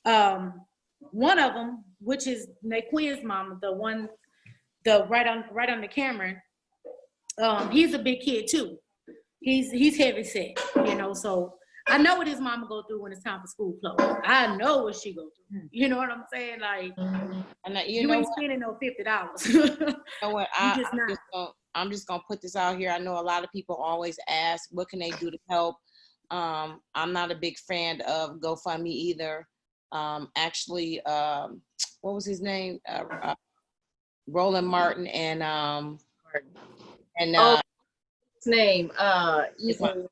One of them, which is Nakia's mama, right on the camera. He's a big kid too. He's heavy set, you know. So I know what his mama go through when it's time for school clothes. I know what she go through. You know what I'm saying? Like, And you ain't spending no $50. You know what? I'm just gonna put this out here. I know a lot of people always ask, what can they do to help? I'm not a big fan of GoFundMe either. Actually, what was his name? Roland Martin and his name, the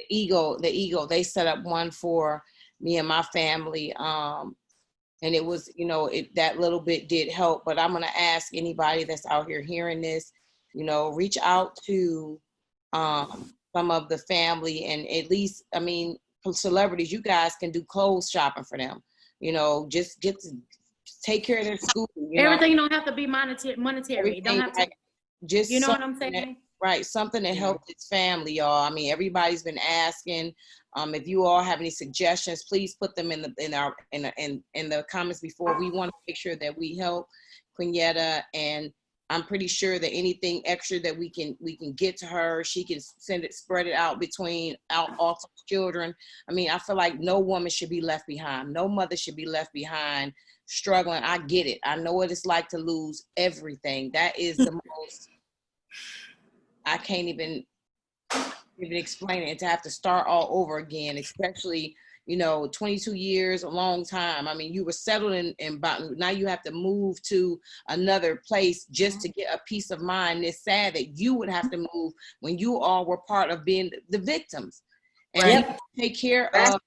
Eagle. They set up one for me and my family. And it was, you know, that little bit did help. But I'm gonna ask anybody that's out here hearing this, you know, reach out to some of the family, and at least, I mean, celebrities, you guys can do clothes shopping for them. You know, just get to take care of their school. Everything don't have to be monetary. It don't have to. Just, you know what I'm saying? Right, something to help this family, y'all. I mean, everybody's been asking. If you all have any suggestions, please put them in the comments before. We want to make sure that we help Quinyetta, and I'm pretty sure that anything extra that we can get to her, she can spread it out between Alton's children. I mean, I feel like no woman should be left behind. No mother should be left behind struggling. I get it. I know what it's like to lose everything. That is the most. I can't even explain it, and to have to start all over again, especially, you know, 22 years, a long time. I mean, you were settled in Baton. Now you have to move to another place just to get a peace of mind. It's sad that you would have to move when you all were part of being the victims. And we take care of,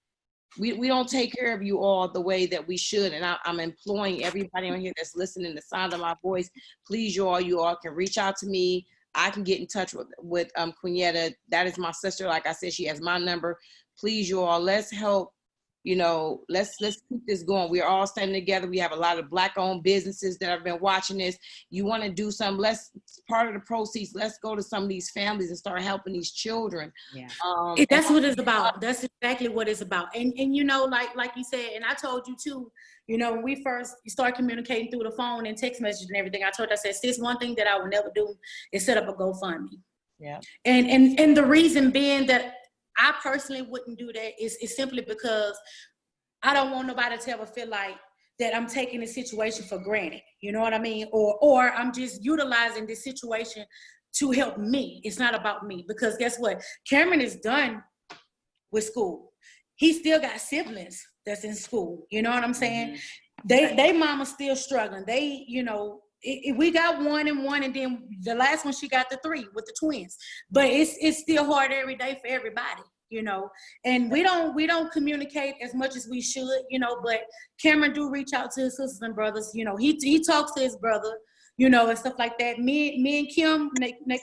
we don't take care of you all the way that we should. And I'm imploring everybody on here that's listening, the sound of my voice, please, you all can reach out to me. I can get in touch with Quinyetta. That is my sister. Like I said, she has my number. Please, you all, let's help. You know, let's keep this going. We're all standing together. We have a lot of Black-owned businesses that have been watching this. You want to do something? Part of the proceeds, let's go to some of these families and start helping these children. Yeah. That's what it's about. That's exactly what it's about. And you know, like you said, and I told you too. You know, when we first start communicating through the phone and text messages and everything, I said, sis, one thing that I will never do is set up a GoFundMe. Yeah. And the reason being that I personally wouldn't do that is simply because I don't want nobody to ever feel like that I'm taking the situation for granted. You know what I mean? Or I'm just utilizing this situation to help me. It's not about me, because guess what? Cameron is done with school. He still got siblings that's in school. You know what I'm saying? They mama's still struggling. They, you know, we got one, and then the last one, she got the 3 with the twins. But it's still hard every day for everybody, you know. And we don't communicate as much as we should, you know. But Cameron do reach out to his sisters and brothers. You know, he talks to his brother, you know, and stuff like that. Me and Kim,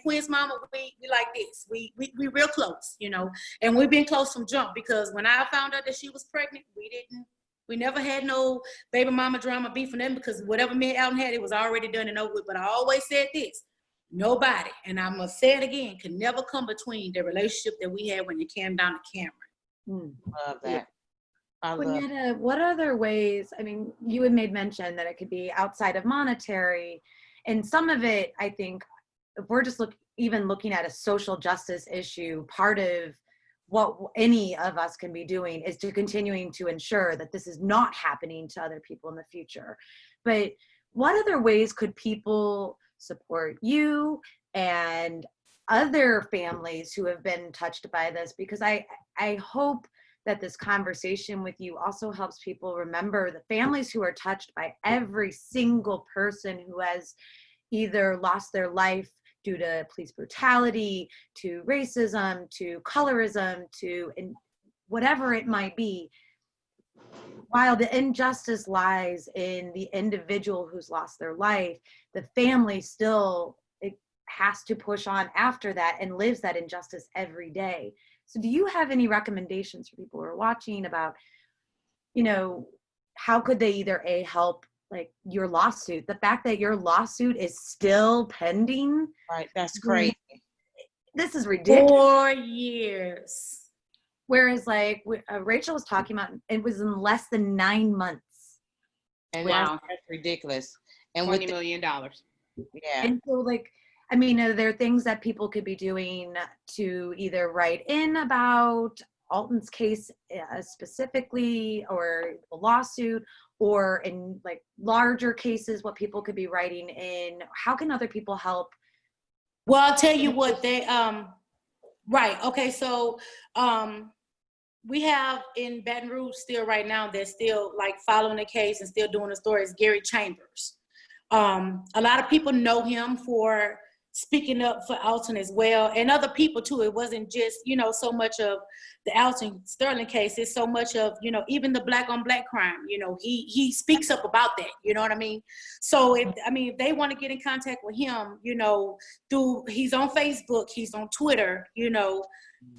Quinn's mama, we like this. We real close, you know. And we've been close from jump, because when I found out that she was pregnant, we We never had no baby mama drama beef for them because whatever me and Alton had, it was already done and over with. But I always said this, nobody, and I'm going to say it again, can never come between the relationship that we had when it came down to camera. Love that. I love Quinyetta, what other ways, I mean, you had made mention that it could be outside of monetary, and some of it, I think, if we're just even looking at a social justice issue, part of what any of us can be doing is to continuing to ensure that this is not happening to other people in the future. But what other ways could people support you and other families who have been touched by this? Because I hope that this conversation with you also helps people remember the families who are touched by every single person who has either lost their life due to police brutality, to racism, to colorism, to whatever it might be. While the injustice lies in the individual who's lost their life, the family still has to push on after that and lives that injustice every day. So do you have any recommendations for people who are watching about, you know, how could they either help like your lawsuit, the fact that your lawsuit is still pending? Right, that's crazy. This is ridiculous. 4 years. Whereas like Rachel was talking about, it was in less than 9 months. And Wow. that's ridiculous. And $20 million. Yeah. And so like, I mean, are there things that people could be doing to either write in about Alton's case specifically, or the lawsuit, or in like larger cases, what people could be writing in? How can other people help? Well, I'll tell you what they, right. Okay. So, we have in Baton Rouge still right now, they're still like following the case and still doing the story, is Gary Chambers. A lot of people know him for speaking up for Alton as well, and other people too. It wasn't just, you know, so much of the Alton Sterling case. It's so much of, you know, even the black on black crime, you know, he speaks up about that, you know what I mean? So if they want to get in contact with him, you know, he's on Facebook, he's on Twitter, you know,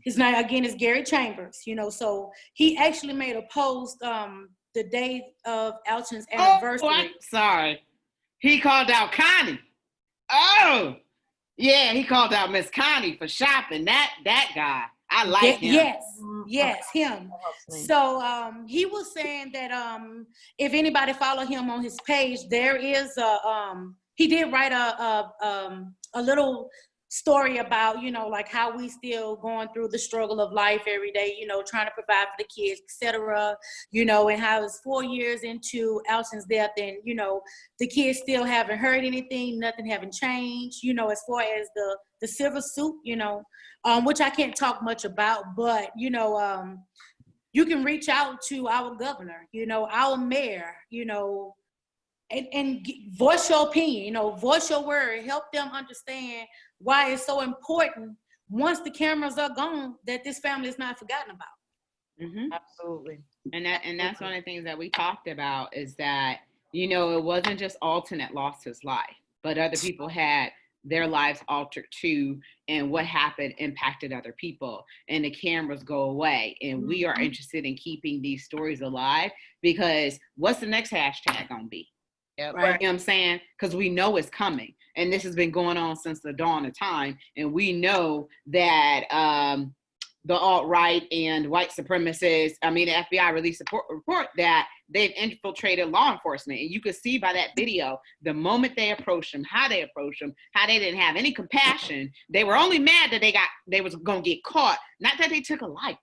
his name again is Gary Chambers, you know, so he actually made a post the day of Alton's anniversary. Oh, I'm sorry. He called out Connie. Oh, yeah, he called out Miss Connie for shopping. That guy. I like him. Yes, him. So he was saying that if anybody follow him on his page, there is he did write a little story about, you know, like how we still going through the struggle of life every day, you know, trying to provide for the kids, etc., you know, and how it's 4 years into Alton's death, and, you know, the kids still haven't heard anything, nothing haven't changed, you know, as far as the civil suit, you know, which I can't talk much about, but, you know, you can reach out to our governor, you know, our mayor, you know, and voice your opinion, you know, voice your word, help them understand why it's so important once the cameras are gone that this family is not forgotten about. Mm-hmm. Absolutely. And that's one of the things that we talked about, is that, you know, it wasn't just Alton that lost his life, but other people had their lives altered too, and what happened impacted other people, and the cameras go away. And we are interested in keeping these stories alive, because what's the next hashtag gonna be? Yep. Right. You know what I'm saying? Because we know it's coming. And this has been going on since the dawn of time. And we know that the alt-right and white supremacists, the FBI released a report that they've infiltrated law enforcement. And you could see by that video, the moment they approached them, how they approached them, how they didn't have any compassion. They were only mad that they was going to get caught, not that they took a life.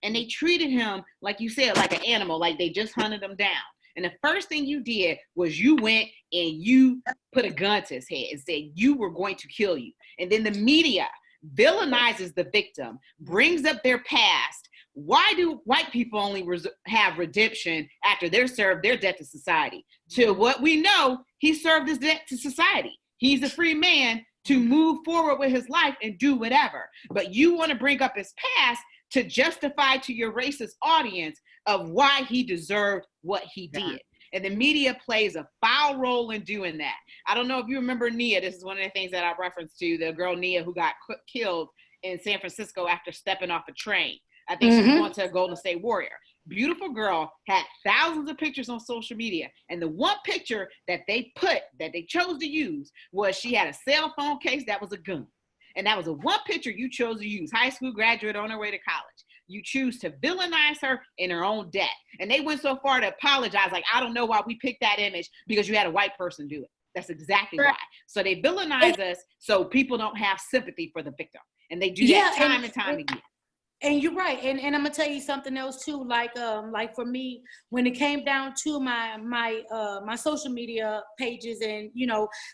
And they treated him, like you said, like an animal, like they just hunted him down. And the first thing you did was you went and you put a gun to his head and said you were going to kill you. And then the media villainizes the victim, brings up their past. Why do white people only have redemption after they're served their debt to society? To what we know, he served his debt to society. He's a free man to move forward with his life and do whatever. But you want to bring up his past to justify to your racist audience of why he deserved what he did. And the media plays a foul role in doing that. I don't know if you remember Nia. This is one of the things that I referenced to, the girl Nia who got killed in San Francisco after stepping off a train. I think she was going to a Golden State Warrior. beautiful girl, had thousands of pictures on social media. And the one picture that they chose to use was she had a cell phone case that was a gun. And that was the one picture you chose to use. High school graduate on her way to college. You choose to villainize her in her own death. And they went so far to apologize, like, I don't know why we picked that image because you had a white person do it. That's exactly why. So they villainize us so people don't have sympathy for the victim. And they do that time and time again. And you're right. And I'm gonna tell you something else too. Like for me, when it came down to my social media pages and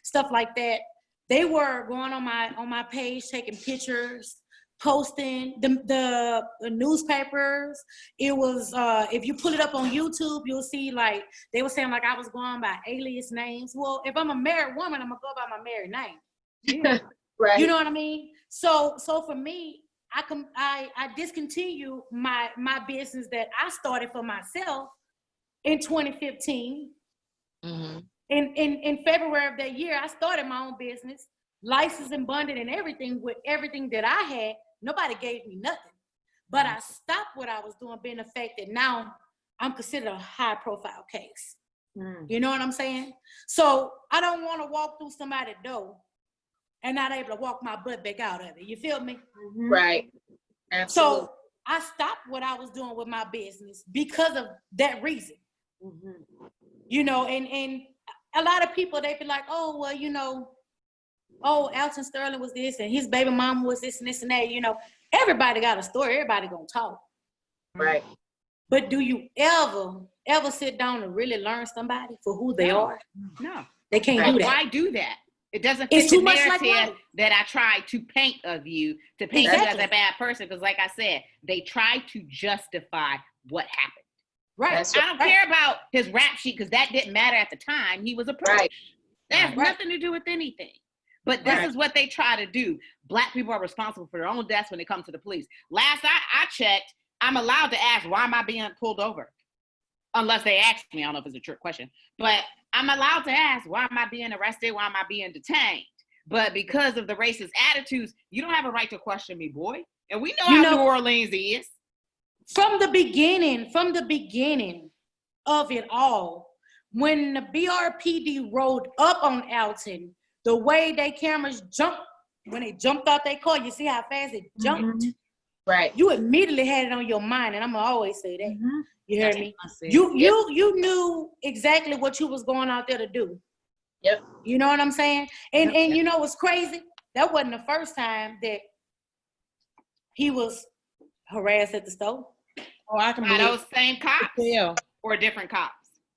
stuff like that, they were going on my page, taking pictures, posting the newspapers. It was if you pull it up on YouTube, you'll see like they were saying like I was going by alias names. Well, if I'm a married woman, I'm gonna go by my married name. Yeah. Right. You know what I mean? So for me, I discontinued my business that I started for myself in 2015. Mm-hmm. In February of that year, I started my own business, licensed and bonded and everything with everything that I had. Nobody gave me nothing. But I stopped what I was doing, being the fact that now I'm considered a high profile case. You know what I'm saying? So I don't want to walk through somebody's door and not able to walk my butt back out of it. You feel me? Right. Absolutely. So I stopped what I was doing with my business because of that reason. And a lot of people, they be like, oh, well, Alton Sterling was this and his baby mama was this and this and that. Everybody got a story. Everybody gonna talk. Right. But do you ever sit down and really learn somebody for who they are? No. They can't do that. Why do that? It doesn't It's fit too the much like narrative life. that I tried to paint of you, to paint you as a bad person. Because like I said, they try to justify what happened. Right. I don't care about his rap sheet because that didn't matter at the time. He was a pro. Right. That has nothing to do with anything. But this is what they try to do. Black people are responsible for their own deaths when it comes to the police. Last I checked, I'm allowed to ask, why am I being pulled over? Unless they ask me. I don't know if it's a trick question. But I'm allowed to ask, why am I being arrested? Why am I being detained? But because of the racist attitudes, you don't have a right to question me, boy. And we know how New Orleans is. From the beginning of it all, when the BRPD rolled up on Alton, the way they cameras jumped, when they jumped out their car, you see how fast it jumped? Right. You immediately had it on your mind, and I'm gonna always say that. You heard me? You You knew exactly what you was going out there to do. Yep. You know what I'm saying? And you know what's crazy? That wasn't the first time that he was harassed at the store. Oh, I can By believe those same cops or different cops.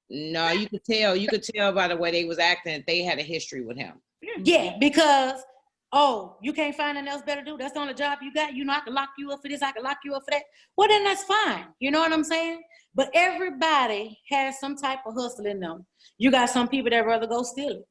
No, you could tell. You could tell by the way they was acting that they had a history with him. Yeah, because you can't find nothing else better to do. That's the only job you got. I can lock you up for this. I can lock you up for that. Well, then that's fine. You know what I'm saying? But everybody has some type of hustle in them. You got some people that rather go steal it.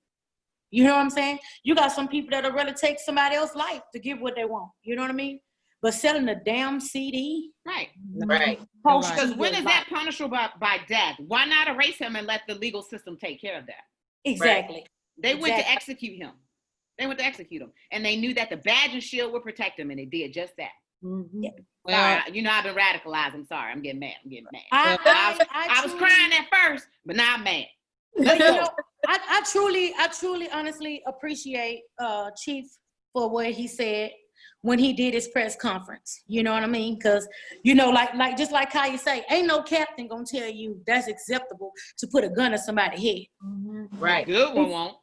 You know what I'm saying? You got some people that'll rather take somebody else's life to get what they want. You know what I mean? But selling a damn CD. Right. Right. Because when is that punishable by death? Why not erase him and let the legal system take care of that? Exactly. They went to execute him. And they knew that the badge and shield would protect him, and they did just that. Yeah. Well, I've been radicalized. I'm sorry. I'm getting mad. I was crying at first, but now I'm mad. But I truly, honestly appreciate Chief for what he said when he did his press conference. You know what I mean? Because, like just like how you say, ain't no captain gonna tell you that's acceptable to put a gun to somebody's head. Right. Good one won't.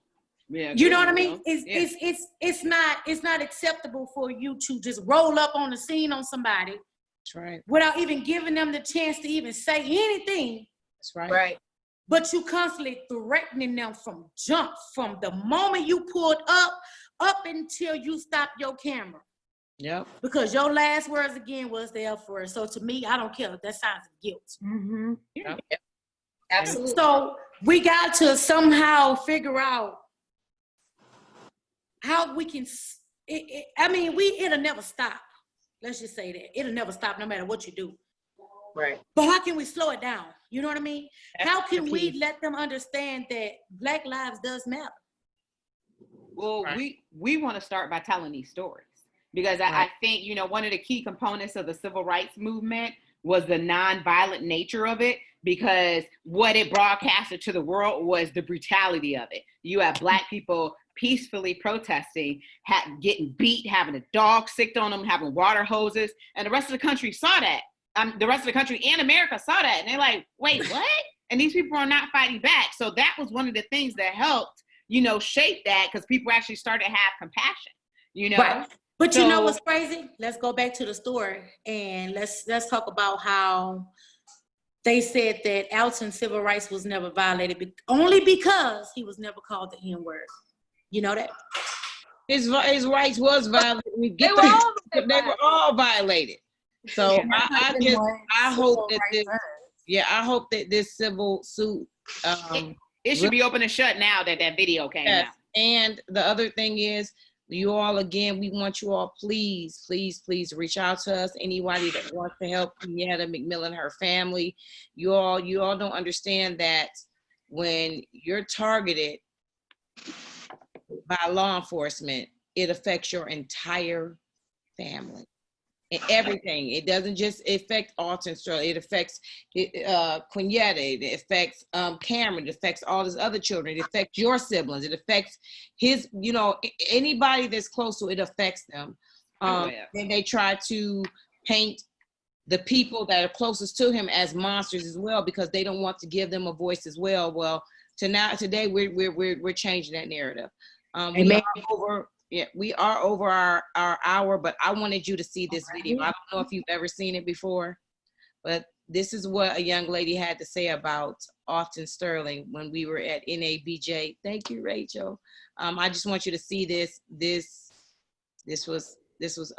Yeah, you know what I mean? It's not acceptable for you to just roll up on the scene on somebody. That's right. Without even giving them the chance to even say anything. That's right. Right. But you constantly threatening them from the moment you pulled up until you stop your camera. Yep. Because your last words again was there for us. So to me, I don't care. That signs of guilt. Yep. Absolutely. So we got to somehow figure out how we can. It'll never stop. Let's just say that it'll never stop, no matter what you do. Right. But how can we slow it down? You know what I mean? How can we let them understand that Black lives does matter? Well, we want to start by telling these stories because I think, one of the key components of the civil rights movement was the nonviolent nature of it, because what it broadcasted to the world was the brutality of it. You have Black people peacefully protesting, getting beat, having a dog sicked on them, having water hoses, and the rest of the country saw that. The rest of the country and America saw that, and they're like, wait, what? And these people are not fighting back. So that was one of the things that helped, shape that, because people actually started to have compassion, Right. But So, you know what's crazy? Let's go back to the story and let's talk about how they said that Alton's civil rights was never violated only because he was never called the N-word. You know that? His rights was violated. They were all violated. So I hope that I hope that this civil suit it should be open and shut now that video came out. And the other thing is, you all, again, we want you all, please, please, please reach out to us. Anybody that wants to help Quinyetta McMillion, her family. You all don't understand that when you're targeted by law enforcement, it affects your entire family and everything. It doesn't just affect Alton Sterling. It affects Quinyetta. It affects Cameron. It affects all his other children. It affects your siblings. It affects his, anybody that's close to it affects them. And they try to paint the people that are closest to him as monsters as well, because they don't want to give them a voice as well. Well, today we're changing that narrative. We are over our hour, but I wanted you to see this video. I don't know if you've ever seen it before, but this is what a young lady had to say about Alton Sterling when we were at NABJ. Thank you, Rachel. I just want you to see this. This was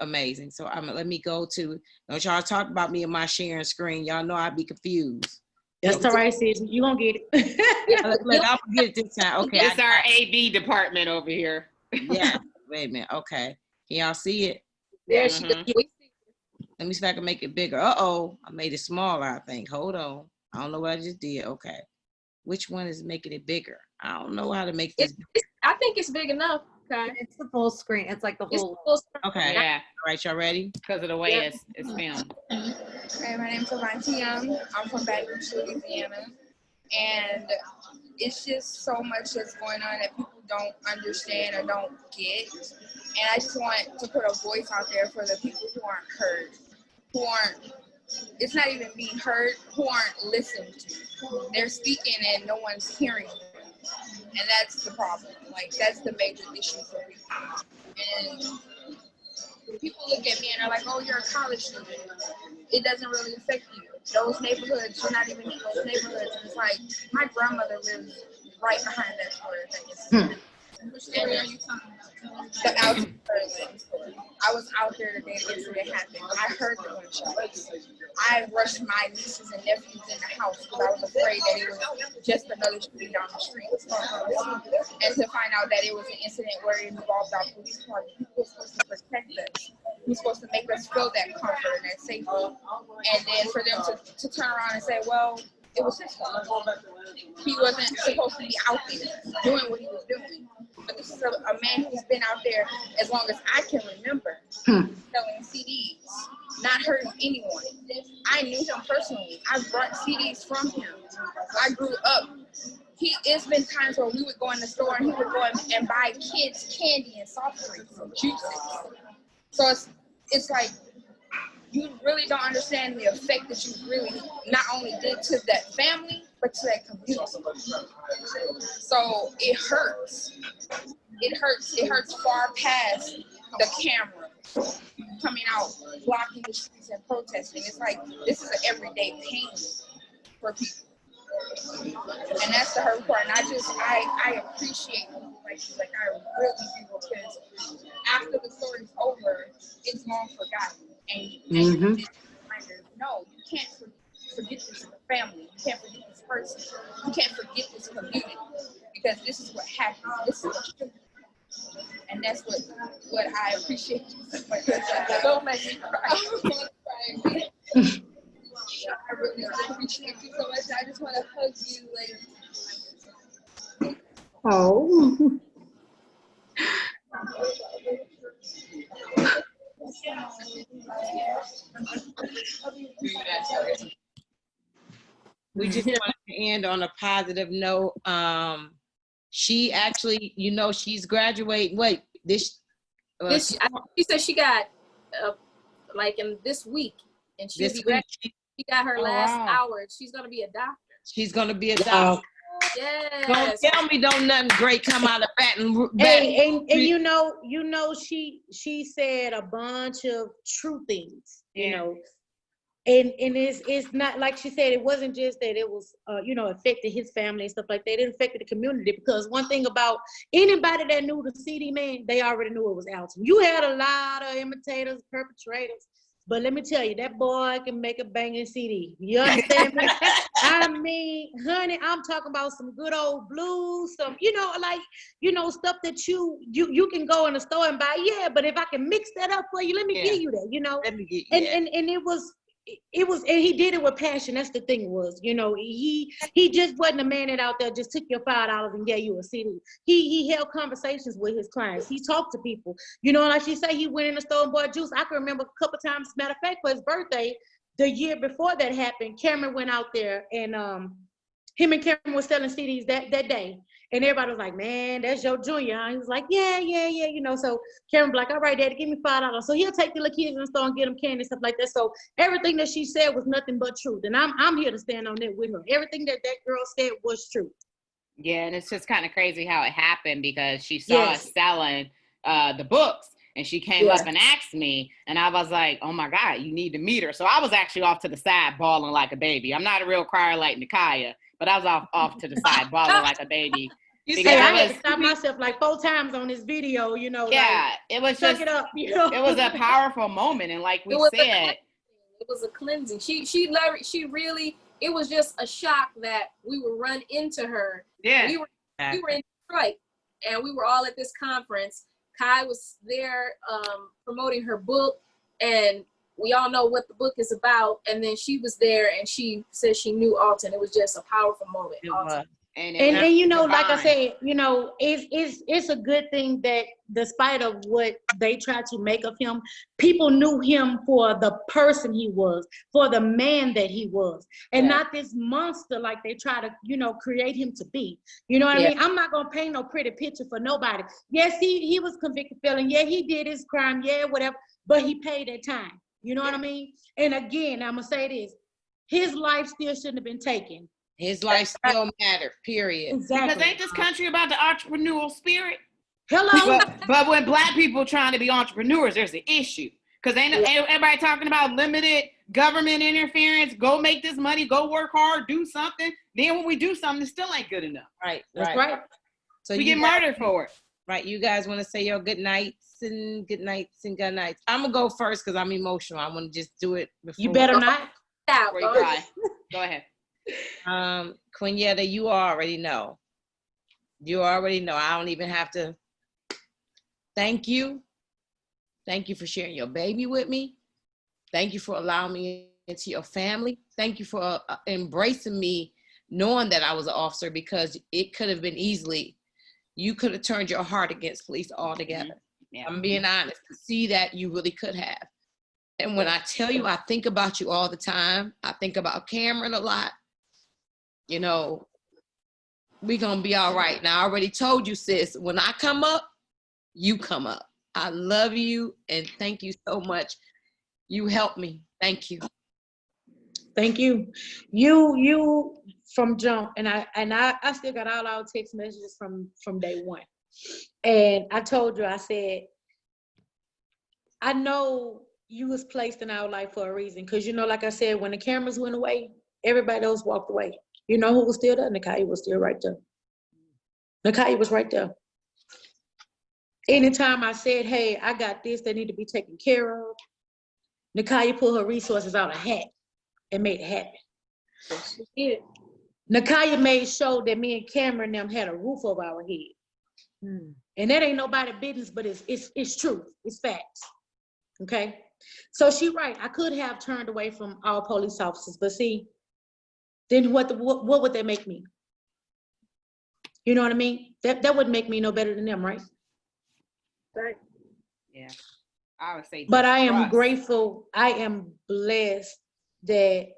amazing. So let me go to, don't y'all talk about me and my sharing screen. Y'all know I'd be confused. That's all right, sis. You gonna get it. Look, I'll get it this time. Okay. It's our AV department over here. Yeah. Wait a minute. Okay. Can y'all see it? There Let me see if I can make it bigger. I made it smaller, I think. Hold on. I don't know what I just did. Okay. Which one is making it bigger? I don't know how to make this. I think it's big enough. Okay. It's the full screen. It's like the whole. Okay. Yeah. All right, y'all ready? Because of the way it's filmed. Okay, my name's Alton. I'm from Baton Rouge, Louisiana. And it's just so much that's going on that people don't understand or don't get. And I just want to put a voice out there for the people who aren't heard, it's not even being heard, who aren't listened to. They're speaking and no one's hearing them. And that's the problem. Like, that's the major issue for people. And people look at me and are like, oh, you're a college student. It doesn't really affect you. Those neighborhoods, you're not even in those neighborhoods. And it's like, my grandmother lives right behind that store. Which story are you talking about? The Alton Sterling story. I was out there the day the incident happened. I heard the gunshots. I rushed my nieces and nephews in the house because I was afraid that it was just another shooting down the street. And to find out that it was an incident where it involved our police department. People were supposed to protect us. He was supposed to make us feel that comfort and that safety. And then for them to turn around and say, well, it was his fault. He wasn't supposed to be out there doing what he was doing. But this is a man who's been out there as long as I can remember, selling CDs, not hurting anyone. I knew him personally. I brought CDs from him. I grew up. It's been times where we would go in the store and he would go and buy kids candy and soft drinks and juices. So it's like, you really don't understand the effect that you really not only did to that family, but to that community. So it hurts. It hurts far past the camera coming out, blocking the streets and protesting. It's like, this is an everyday pain for people. And that's the hurt part. And I appreciate people like you. Like, I really do, because after the story's over, it's long forgotten. And no, you can't forget this family. You can't forget this person. You can't forget this community, because this is what happened. This is what should be. And that's what I appreciate you so much. Don't make me cry. I really appreciate you so much. I just want to hug you. Like, oh. We just wanted to end on a positive note. She actually, you know, she's graduating. Wait, she said she got like in this week, and she'll be graduating. She got her last hour. She's gonna be a doctor. She's gonna be a doctor. Yes. Don't tell me don't nothing great come out of Baton Rouge. And you know, she said a bunch of true things, you know. And it's not like she said, it wasn't just that it was, you know, affected his family and stuff like that. It affected the community, because one thing about anybody that knew the CD man, they already knew it was Alton. You had a lot of imitators, perpetrators, but let me tell you, that boy can make a banging CD. You understand me? I mean, honey, I'm talking about some good old blues, some, you know, like, you know, stuff that you can go in the store and buy. Yeah, but if I can mix that up for you, let me give you that, you know. Let me get and it was, and he did it with passion. That's the thing was, you know, he just wasn't a man that out there just took your $5 and gave you a CD. He held conversations with his clients. He talked to people, you know, like she said, he went in the store and bought juice. I can remember a couple times, matter of fact, for his birthday, the year before that happened, Cameron went out there and him and Cameron was selling CDs that day. And everybody was like, man, that's your junior. Huh? He was like, yeah, you know. So Cameron was like, all right, daddy, give me $5. So he'll take the little kids in the store and get them candy and stuff like that. So everything that she said was nothing but truth. And I'm here to stand on that with her. Everything that girl said was true. Yeah, and it's just kind of crazy how it happened, because she saw us selling the books, and she came up and asked me, and I was like, oh my God, you need to meet her. So I was actually off to the side bawling like a baby. I'm not a real crier like Nakia, but I was off to the side bawling like a baby. You say I had to stop myself like 4 times on this video, you know. Yeah, like, it was just, it up, you know? It was a powerful moment, and like we said, it was a cleansing. She really, it was just a shock that we would run into her. Yeah, we were in Detroit, and we were all at this conference. Kai was there promoting her book, and we all know what the book is about. And then she was there, and she said she knew Alton. It was just a powerful moment. It was. And you know, like I said, you know, it's a good thing that despite of what they tried to make of him, people knew him for the person he was, for the man that he was, and not this monster like they try to, you know, create him to be. You know what I mean? I'm not gonna paint no pretty picture for nobody. Yes, he was convicted felon. Yeah, he did his crime. Yeah, whatever. But he paid that time. You know what I mean? And again, I'm gonna say this: his life still shouldn't have been taken. His life still mattered, period. Exactly. Because ain't this country about the entrepreneurial spirit? Hello. But when Black people trying to be entrepreneurs, there's an issue. Because ain't everybody talking about limited government interference, go make this money, go work hard, do something. Then when we do something, it still ain't good enough. Right. That's right. So we get murdered for it. Right. You guys want to say your good nights and good nights and good nights. I'm going to go first because I'm emotional. I want to just do it before. You better not. Go ahead. Quinyetta, you already know. You already know. I don't even have to thank you. Thank you for sharing your baby with me. Thank you for allowing me into your family. Thank you for embracing me, knowing that I was an officer, because it could have been easily, you could have turned your heart against police altogether. Yeah. I'm being honest. To see that you really could have. And when I tell you, I think about you all the time. I think about Cameron a lot. You know, we're going to be all right. Now, I already told you, sis, when I come up, you come up. I love you, and thank you so much. You helped me. Thank you. Thank you. You from jump, and I still got all our text messages from day one. And I told you, I said, I know you was placed in our life for a reason. Because, you know, like I said, when the cameras went away, everybody else walked away. You know who was still there? Nakia was still right there. Nakia was right there. Anytime I said, hey, I got this that need to be taken care of, Nakia pulled her resources out of a hat and made it happen. She did. Nakia made sure that me and Cameron them had a roof over our head. And that ain't nobody's business, but it's truth. It's facts. Okay? So she right. I could have turned away from our police officers, but see, then what would that make me? You know what I mean? That wouldn't make me no better than them, right? Right. Yeah. I would say. But I am grateful. I am blessed that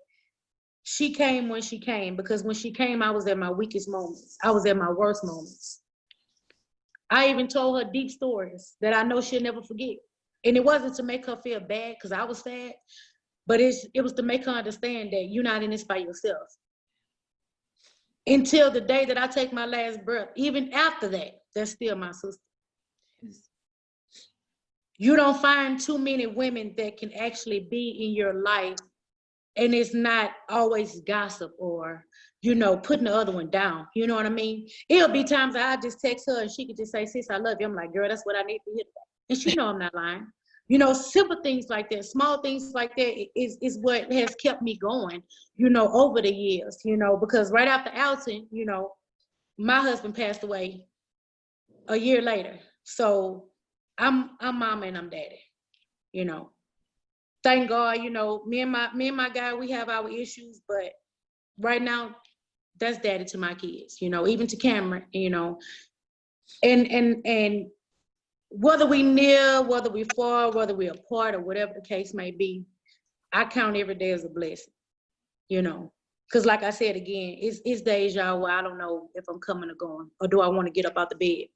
she came when she came, because when she came, I was at my weakest moments. I was at my worst moments. I even told her deep stories that I know she'll never forget. And it wasn't to make her feel bad because I was sad, but it was to make her understand that you're not in this by yourself. Until the day that I take my last breath, even after that, that's still my sister. You don't find too many women that can actually be in your life, and it's not always gossip or, you know, putting the other one down. You know what I mean? It'll be times I just text her and she could just say, sis, I love you. I'm like, girl, that's what I need to hear. And she know I'm not lying. You know, simple things like that, small things like that is what has kept me going, you know, over the years, you know, because right after Alton, you know, my husband passed away a year later. So I'm mama and I'm daddy, you know. Thank God, you know, me and my guy, we have our issues, but right now, that's daddy to my kids, you know, even to Cameron, you know. And whether we near, whether we far, whether we apart, or whatever the case may be, I count every day as a blessing, you know. Because like I said again, it's days, y'all, where I don't know if I'm coming or going, or do I want to get up out the bed.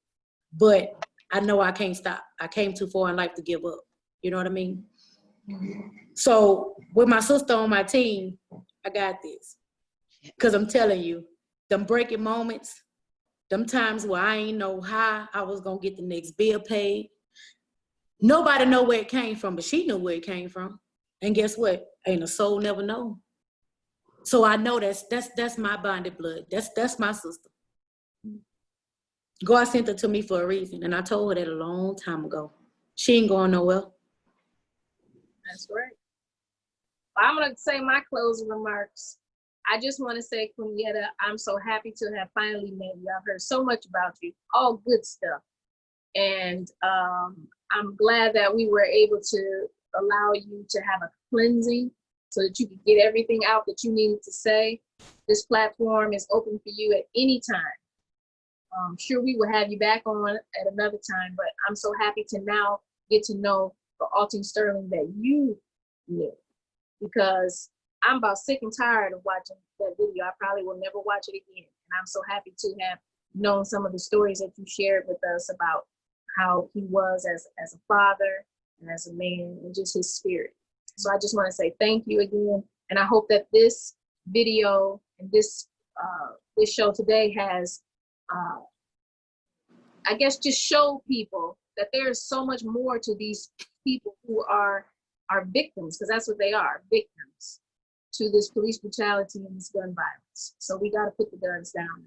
But I know I can't stop. I came too far in life to give up. You know what I mean? So with my sister on my team, I got this. Because I'm telling you, them breaking moments, them times where I ain't know how I was going to get the next bill paid. Nobody know where it came from, but she knew where it came from. And guess what? Ain't a soul never know. So I know that's my bonded blood. That's my sister. God sent her to me for a reason, and I told her that a long time ago. She ain't going nowhere. That's right. Well, I'm gonna say my closing remarks. I just want to say, Quinyetta, I'm so happy to have finally met you. I've heard so much about you, all good stuff. And I'm glad that we were able to allow you to have a cleansing so that you could get everything out that you needed to say. This platform is open for you at any time. Sure, we will have you back on at another time, but I'm so happy to now get to know the Alton Sterling that you knew, because I'm about sick and tired of watching that video. I probably will never watch it again. And I'm so happy to have known some of the stories that you shared with us about how he was as a father and as a man, and just his spirit. So I just want to say thank you again. And I hope that this video and this show today has, I guess, just show people that there is so much more to these people who are victims, because that's what they are, victims to this police brutality and this gun violence. So we got to put the guns down.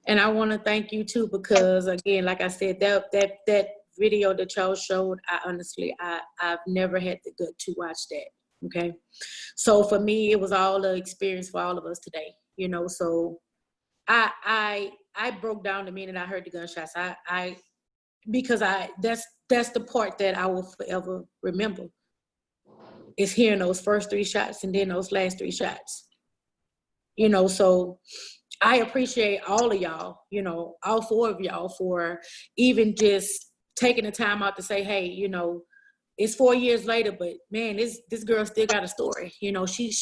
And I want to thank you too, because again, like I said, that video that y'all showed, I've never had the gut to watch that. Okay, so for me, it was all the experience for all of us today. You know, so I broke down the minute I heard the gunshots. Because that's the part that I will forever remember, is hearing those first 3 shots and then those last 3 shots. You know, so I appreciate all of y'all, you know, all 4 of y'all, for even just taking the time out to say, hey, you know, it's 4 years later, but man, this girl still got a story. You know, she's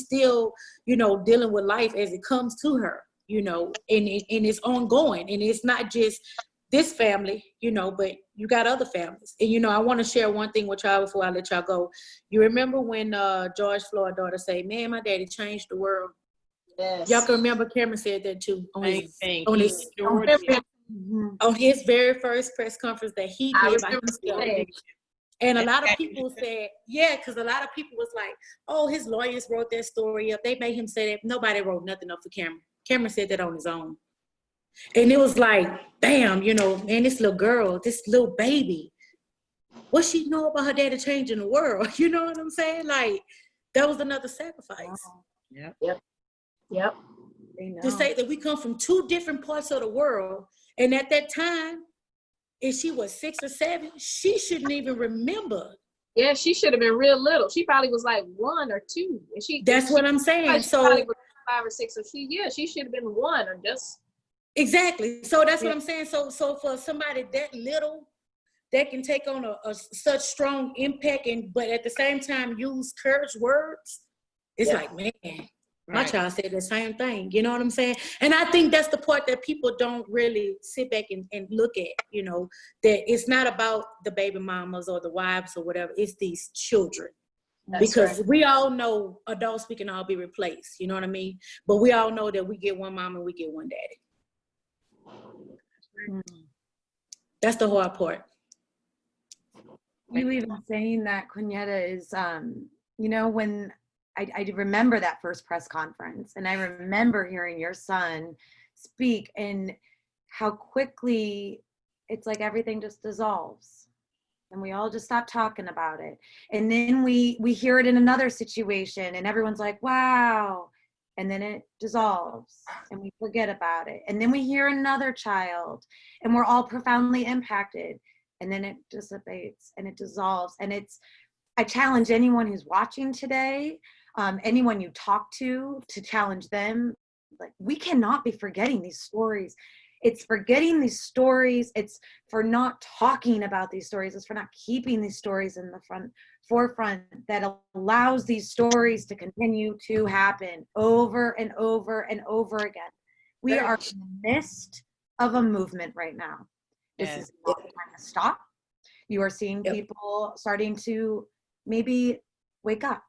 still, you know, dealing with life as it comes to her, you know, and it's ongoing. And it's not just this family, you know, but you got other families. And, you know, I want to share one thing with y'all before I let y'all go. You remember when George Floyd's daughter said, man, my daddy changed the world? Yes. Y'all can remember Cameron said that too on his very first press conference that he did by himself. And a lot of people said, yeah, because a lot of people was like, oh, his lawyers wrote that story up. They made him say that. Nobody wrote nothing up for Cameron. Cameron said that on his own. And it was like, bam, you know, man, this little girl, this little baby, what she know about her daddy changing the world? You know what I'm saying? Like, that was another sacrifice. Yep. To say that we come from 2 different parts of the world, and at that time, if she was 6 or 7, she shouldn't even remember. Yeah, she should have been real little. She probably was like 1 or 2. And that's what I'm saying. So probably was 5 or 6. So she should have been 1 or just. Exactly. So that's what I'm saying. So for somebody that little that can take on a such strong impact, but at the same time use curse words, it's like, man, my child said the same thing. You know what I'm saying? And I think that's the part that people don't really sit back and look at, you know, that it's not about the baby mamas or the wives or whatever. It's these children. Because we all know adults, we can all be replaced. You know what I mean? But we all know that we get one mom and we get one daddy. That's the hard part. You even saying that, Quinyetta, is, you know, when I remember that first press conference, and I remember hearing your son speak and how quickly it's like everything just dissolves. And we all just stop talking about it. And then we hear it in another situation and everyone's like, wow. And then it dissolves and we forget about it. And then we hear another child and we're all profoundly impacted. And then it dissipates and it dissolves. And I challenge anyone who's watching today, anyone you talk to challenge them. Like, we cannot be forgetting these stories. It's forgetting these stories. It's for not talking about these stories. It's for not keeping these stories in the forefront that allows these stories to continue to happen over and over and over again. We are in the midst of a movement right now. This is not the time to stop. You are seeing people starting to maybe wake up,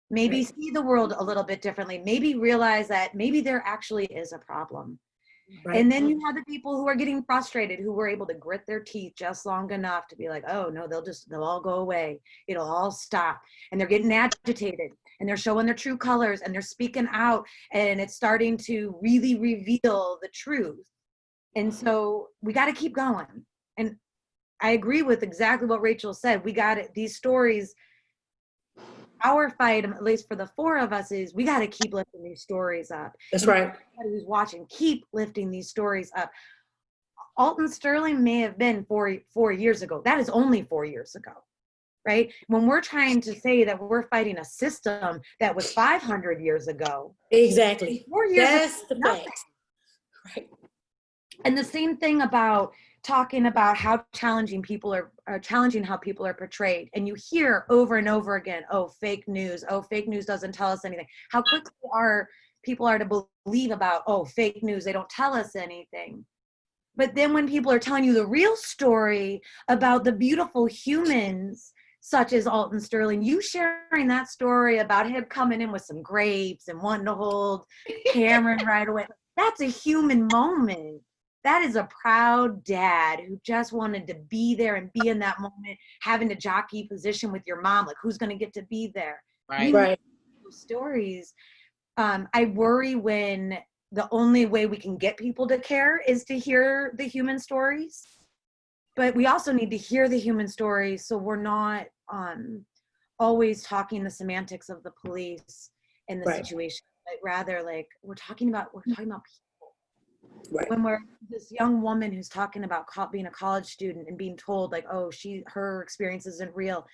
maybe see the world a little bit differently, maybe realize that maybe there actually is a problem. And then you have the people who are getting frustrated, who were able to grit their teeth just long enough to be like, oh no, they'll all go away. It'll all stop. And they're getting agitated and they're showing their true colors and they're speaking out, and it's starting to really reveal the truth. And so we got to keep going. And I agree with exactly what Rachel said. We got it. These stories, our fight, at least for the four of us, is we got to keep lifting these stories up. That's and right. Everybody who's watching, keep lifting these stories up. Alton Sterling may have been four years ago. That is only 4 years ago, right? When we're trying to say that we're fighting a system that was 500 years ago. Exactly. 4 years That's ago, the nothing. fact. Right. And the same thing about talking about how challenging people are challenging how people are portrayed. And you hear over and over again, oh, fake news. Oh, fake news doesn't tell us anything. How quickly people are to believe about, oh, fake news, they don't tell us anything. But then when people are telling you the real story about the beautiful humans, such as Alton Sterling, you sharing that story about him coming in with some grapes and wanting to hold Cameron right away, that's a human moment. That is a proud dad who just wanted to be there and be in that moment, having to jockey position with your mom, like who's going to get to be there. Right. Those stories. I worry when the only way we can get people to care is to hear the human stories. But we also need to hear the human stories so we're not always talking the semantics of the police and the situation, but rather like we're talking about people. Right. When we're this young woman who's talking about being a college student and being told like, oh, her experience isn't real.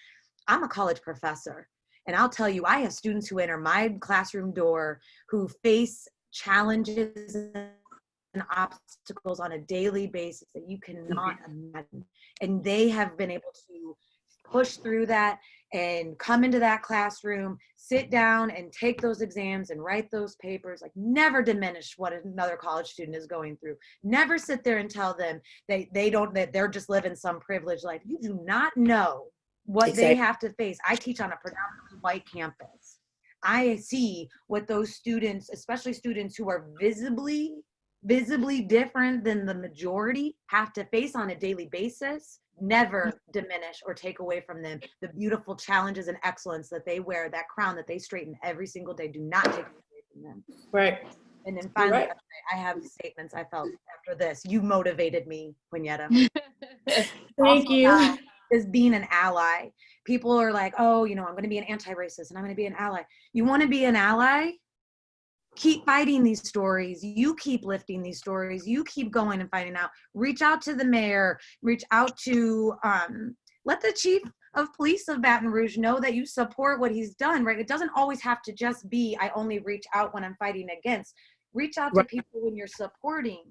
I'm a college professor, and I'll tell you, I have students who enter my classroom door who face challenges and obstacles on a daily basis that you cannot imagine. And they have been able to push through that and come into that classroom, sit down and take those exams and write those papers, like never diminish what another college student is going through. Never sit there and tell them that they're just living some privileged life. You do not know what they have to face. I teach on a predominantly white campus. I see what those students, especially students who are visibly different than the majority, have to face on a daily basis. Never diminish or take away from them the beautiful challenges and excellence that they wear, that crown that they straighten every single day. Do not take it away from them. Right. And then finally, I have statements I felt after this. You motivated me, Quinyetta. Thank you. Is being an ally. People are like, oh, I'm going to be an anti-racist and I'm going to be an ally. You want to be an ally? Keep fighting these stories. You keep lifting these stories. You keep going and finding out. Reach out to the mayor. Reach out to, let the chief of police of Baton Rouge know that you support what he's done, right? It doesn't always have to just be, I only reach out when I'm fighting against. Reach out to people when you're supporting.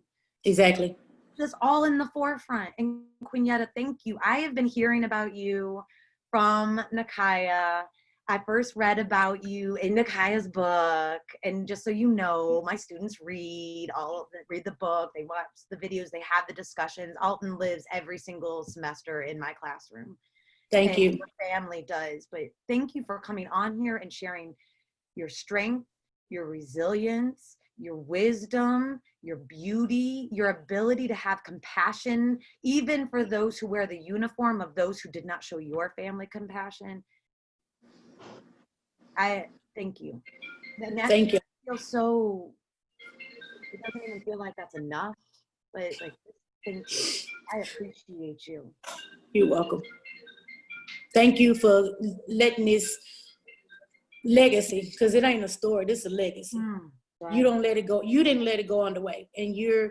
Exactly. this all in the forefront. And Quinyetta, thank you. I have been hearing about you from Nakia. I first read about you in Nakia's book. And just so you know, my students read the book, they watch the videos, they have the discussions. Alton lives every single semester in my classroom. Thank you. Your family does. But thank you for coming on here and sharing your strength, your resilience, your wisdom, your beauty, your ability to have compassion, even for those who wear the uniform of those who did not show your family compassion. I thank you. Thank you. It doesn't even feel like that's enough, but like, thank you. I appreciate you. You're welcome. Thank you for letting this legacy, because it ain't a story, this is a legacy. Right. You don't let it go. You didn't let it go underway, and you're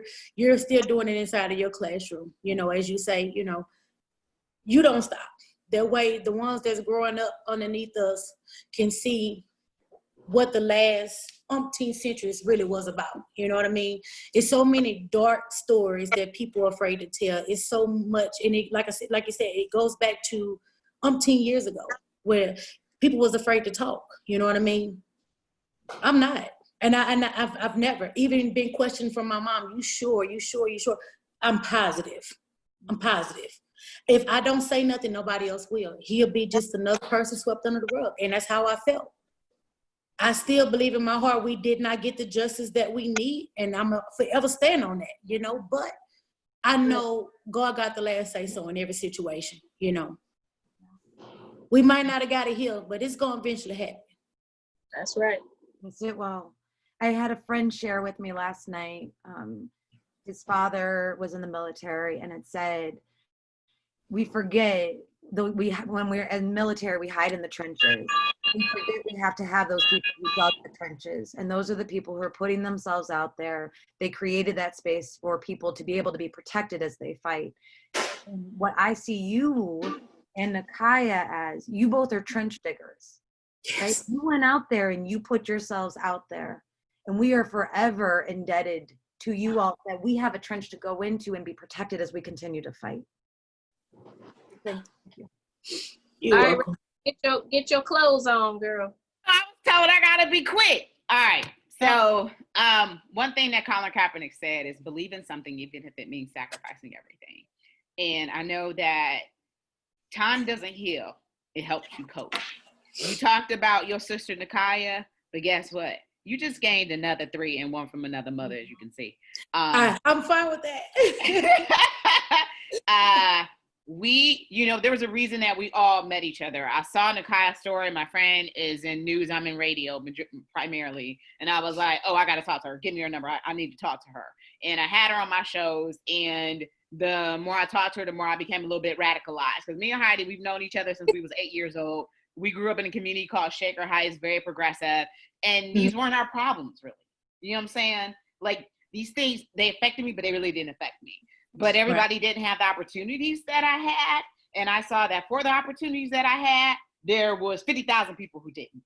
still doing it inside of your classroom. You know, as you say, you know, you don't stop. That way, the ones that's growing up underneath us can see what the last umpteen centuries really was about. You know what I mean? It's so many dark stories that people are afraid to tell. It's so much, and it, like you said, it goes back to umpteen years ago where people was afraid to talk. You know what I mean? I'm not. And I've never even been questioned from my mom. You sure? I'm positive. If I don't say nothing, nobody else will. He'll be just another person swept under the rug. And that's how I felt. I still believe in my heart we did not get the justice that we need. And I'm going to forever stand on that, you know. But I know God got the last say so in every situation, you know. We might not have got it here, but it's going to eventually happen. That's right. That's it. Well, I had a friend share with me last night. His father was in the military, and it said, we forget, when we're in the military, we hide in the trenches. We forget we have to have those people who dug the trenches. And those are the people who are putting themselves out there. They created that space for people to be able to be protected as they fight. And what I see you and Nakia as, you both are trench diggers. Yes. Right? You went out there and you put yourselves out there. And we are forever indebted to you all that we have a trench to go into and be protected as we continue to fight. Thank you. You're All right, welcome. get your clothes on, girl. I was told I gotta be quick. All right. So one thing that Colin Kaepernick said is believe in something even if it means sacrificing everything. And I know that time doesn't heal. It helps you cope. You talked about your sister Nakia, but guess what? You just gained another 3 and 1 from another mother, as you can see. I'm fine with that. There was a reason that we all met each other. I saw Nakia's story. My friend is in news. I'm in radio primarily. And I was like, oh, I got to talk to her. Give me her number. I need to talk to her. And I had her on my shows. And the more I talked to her, the more I became a little bit radicalized. Because me and Heidi, we've known each other since we was 8 years old. We grew up in a community called Shaker Heights, very progressive. And these weren't our problems, really. You know what I'm saying? Like, these things, they affected me, but they really didn't affect me. But everybody didn't have the opportunities that I had. And I saw that for the opportunities that I had, there was 50,000 people who didn't.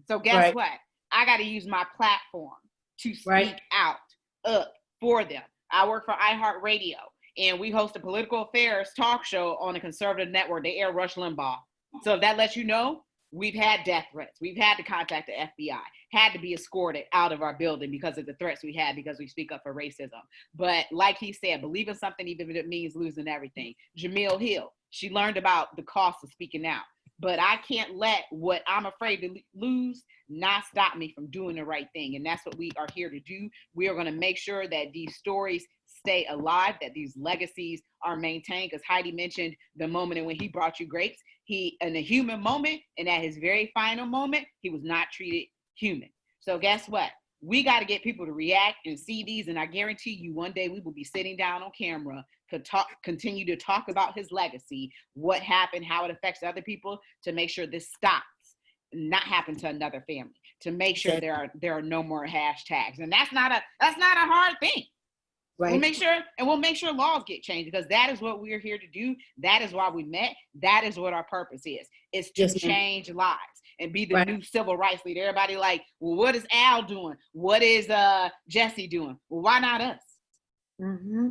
So guess what? I got to use my platform to speak out up for them. I work for iHeartRadio, and we host a political affairs talk show on a conservative network. They air Rush Limbaugh. So if that lets you know, we've had death threats. We've had to contact the FBI, had to be escorted out of our building because of the threats we had because we speak up for racism. But like he said, believe in something even if it means losing everything. Jamil Hill, she learned about the cost of speaking out. But I can't let what I'm afraid to lose not stop me from doing the right thing. And that's what we are here to do. We are going to make sure that these stories stay alive, that these legacies are maintained. Because Heidi mentioned the moment in when he brought you grapes. He, in a human moment, and at his very final moment, he was not treated human. So guess what? We got to get people to react and see these. And I guarantee you one day we will be sitting down on camera to continue to talk about his legacy, what happened, how it affects other people, to make sure this stops, not happen to another family, to make sure there are no more hashtags. And that's not a hard thing. Right. We'll make sure laws get changed, because that is what we're here to do. That is why we met. That is what our purpose is. It's to change lives and be the new civil rights leader. Everybody like, well, what is Al doing? What is Jesse doing? Well, why not us? Mm-hmm.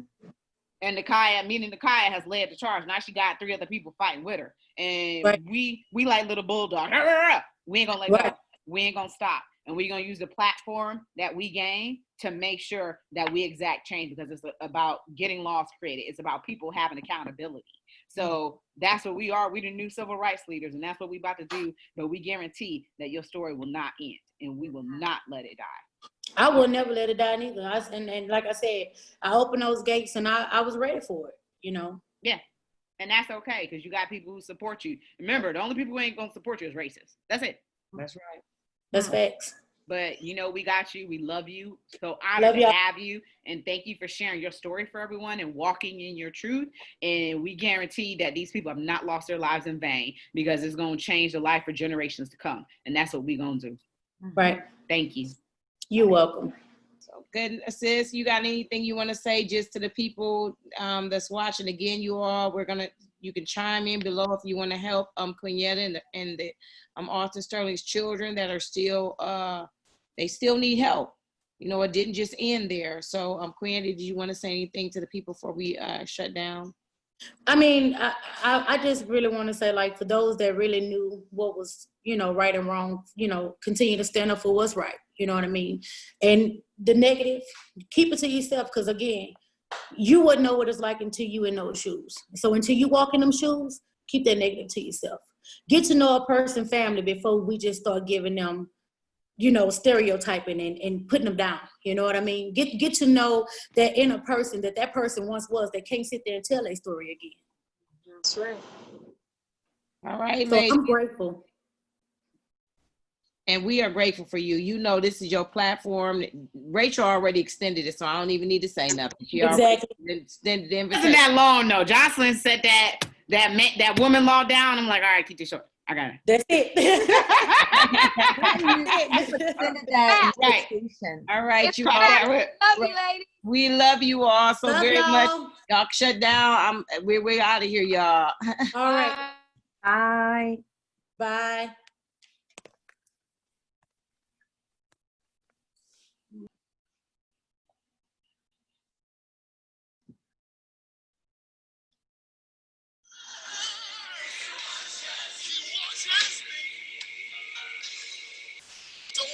And Nakia has led the charge. Now she got 3 other people fighting with her. And Right. we like little bulldog. We ain't gonna let go. We ain't gonna stop. And we're gonna use the platform that we gain to make sure that we exact change, because it's about getting laws created. It's about people having accountability. So that's what we are. We're the new civil rights leaders, and that's what we about to do. But we guarantee that your story will not end, and we will not let it die. I will never let it die neither. And like I said, I opened those gates and I was ready for it, you know. Yeah. And that's okay, because you got people who support you. Remember, the only people who ain't gonna support you is racists. That's it. That's right. That's facts. But you know, we got you. We love you. So honored to have you. And thank you for sharing your story for everyone and walking in your truth. And we guarantee that these people have not lost their lives in vain, because it's going to change the life for generations to come. And that's what we're going to do. Right. Thank you. You're welcome. So good, sis. You got anything you want to say just to the people that's watching? Again, you can chime in below if you want to help Quinyetta and the Alton Sterling's children that are still they still need help. You know, it didn't just end there. So Quinyetta, did you want to say anything to the people before we shut down? I mean, I just really want to say, like, for those that really knew what was, you know, right and wrong, you know, continue to stand up for what's right. You know what I mean? And the negative, keep it to yourself, because again, you wouldn't know what it's like until you in those shoes. So until you walk in them shoes, keep that negative to yourself. Get to know a person's family before we just start giving them, you know, stereotyping and putting them down. You know what I mean? Get to know that inner person that person once was, that can't sit there and tell their story again. That's right. All right, So ladies. I'm grateful. And we are grateful for you. You know, this is your platform. Rachel already extended it, so I don't even need to say nothing. She Exactly. already extended the It invitation. wasn't that long, though. Jocelyn said that woman law down. I'm like, all right, keep this short. I got it. That's it. All right, you all. Love you, ladies. We love you all so Love very y'all. much. Y'all shut down. We're out of here, y'all. All right. Bye. Bye. Don't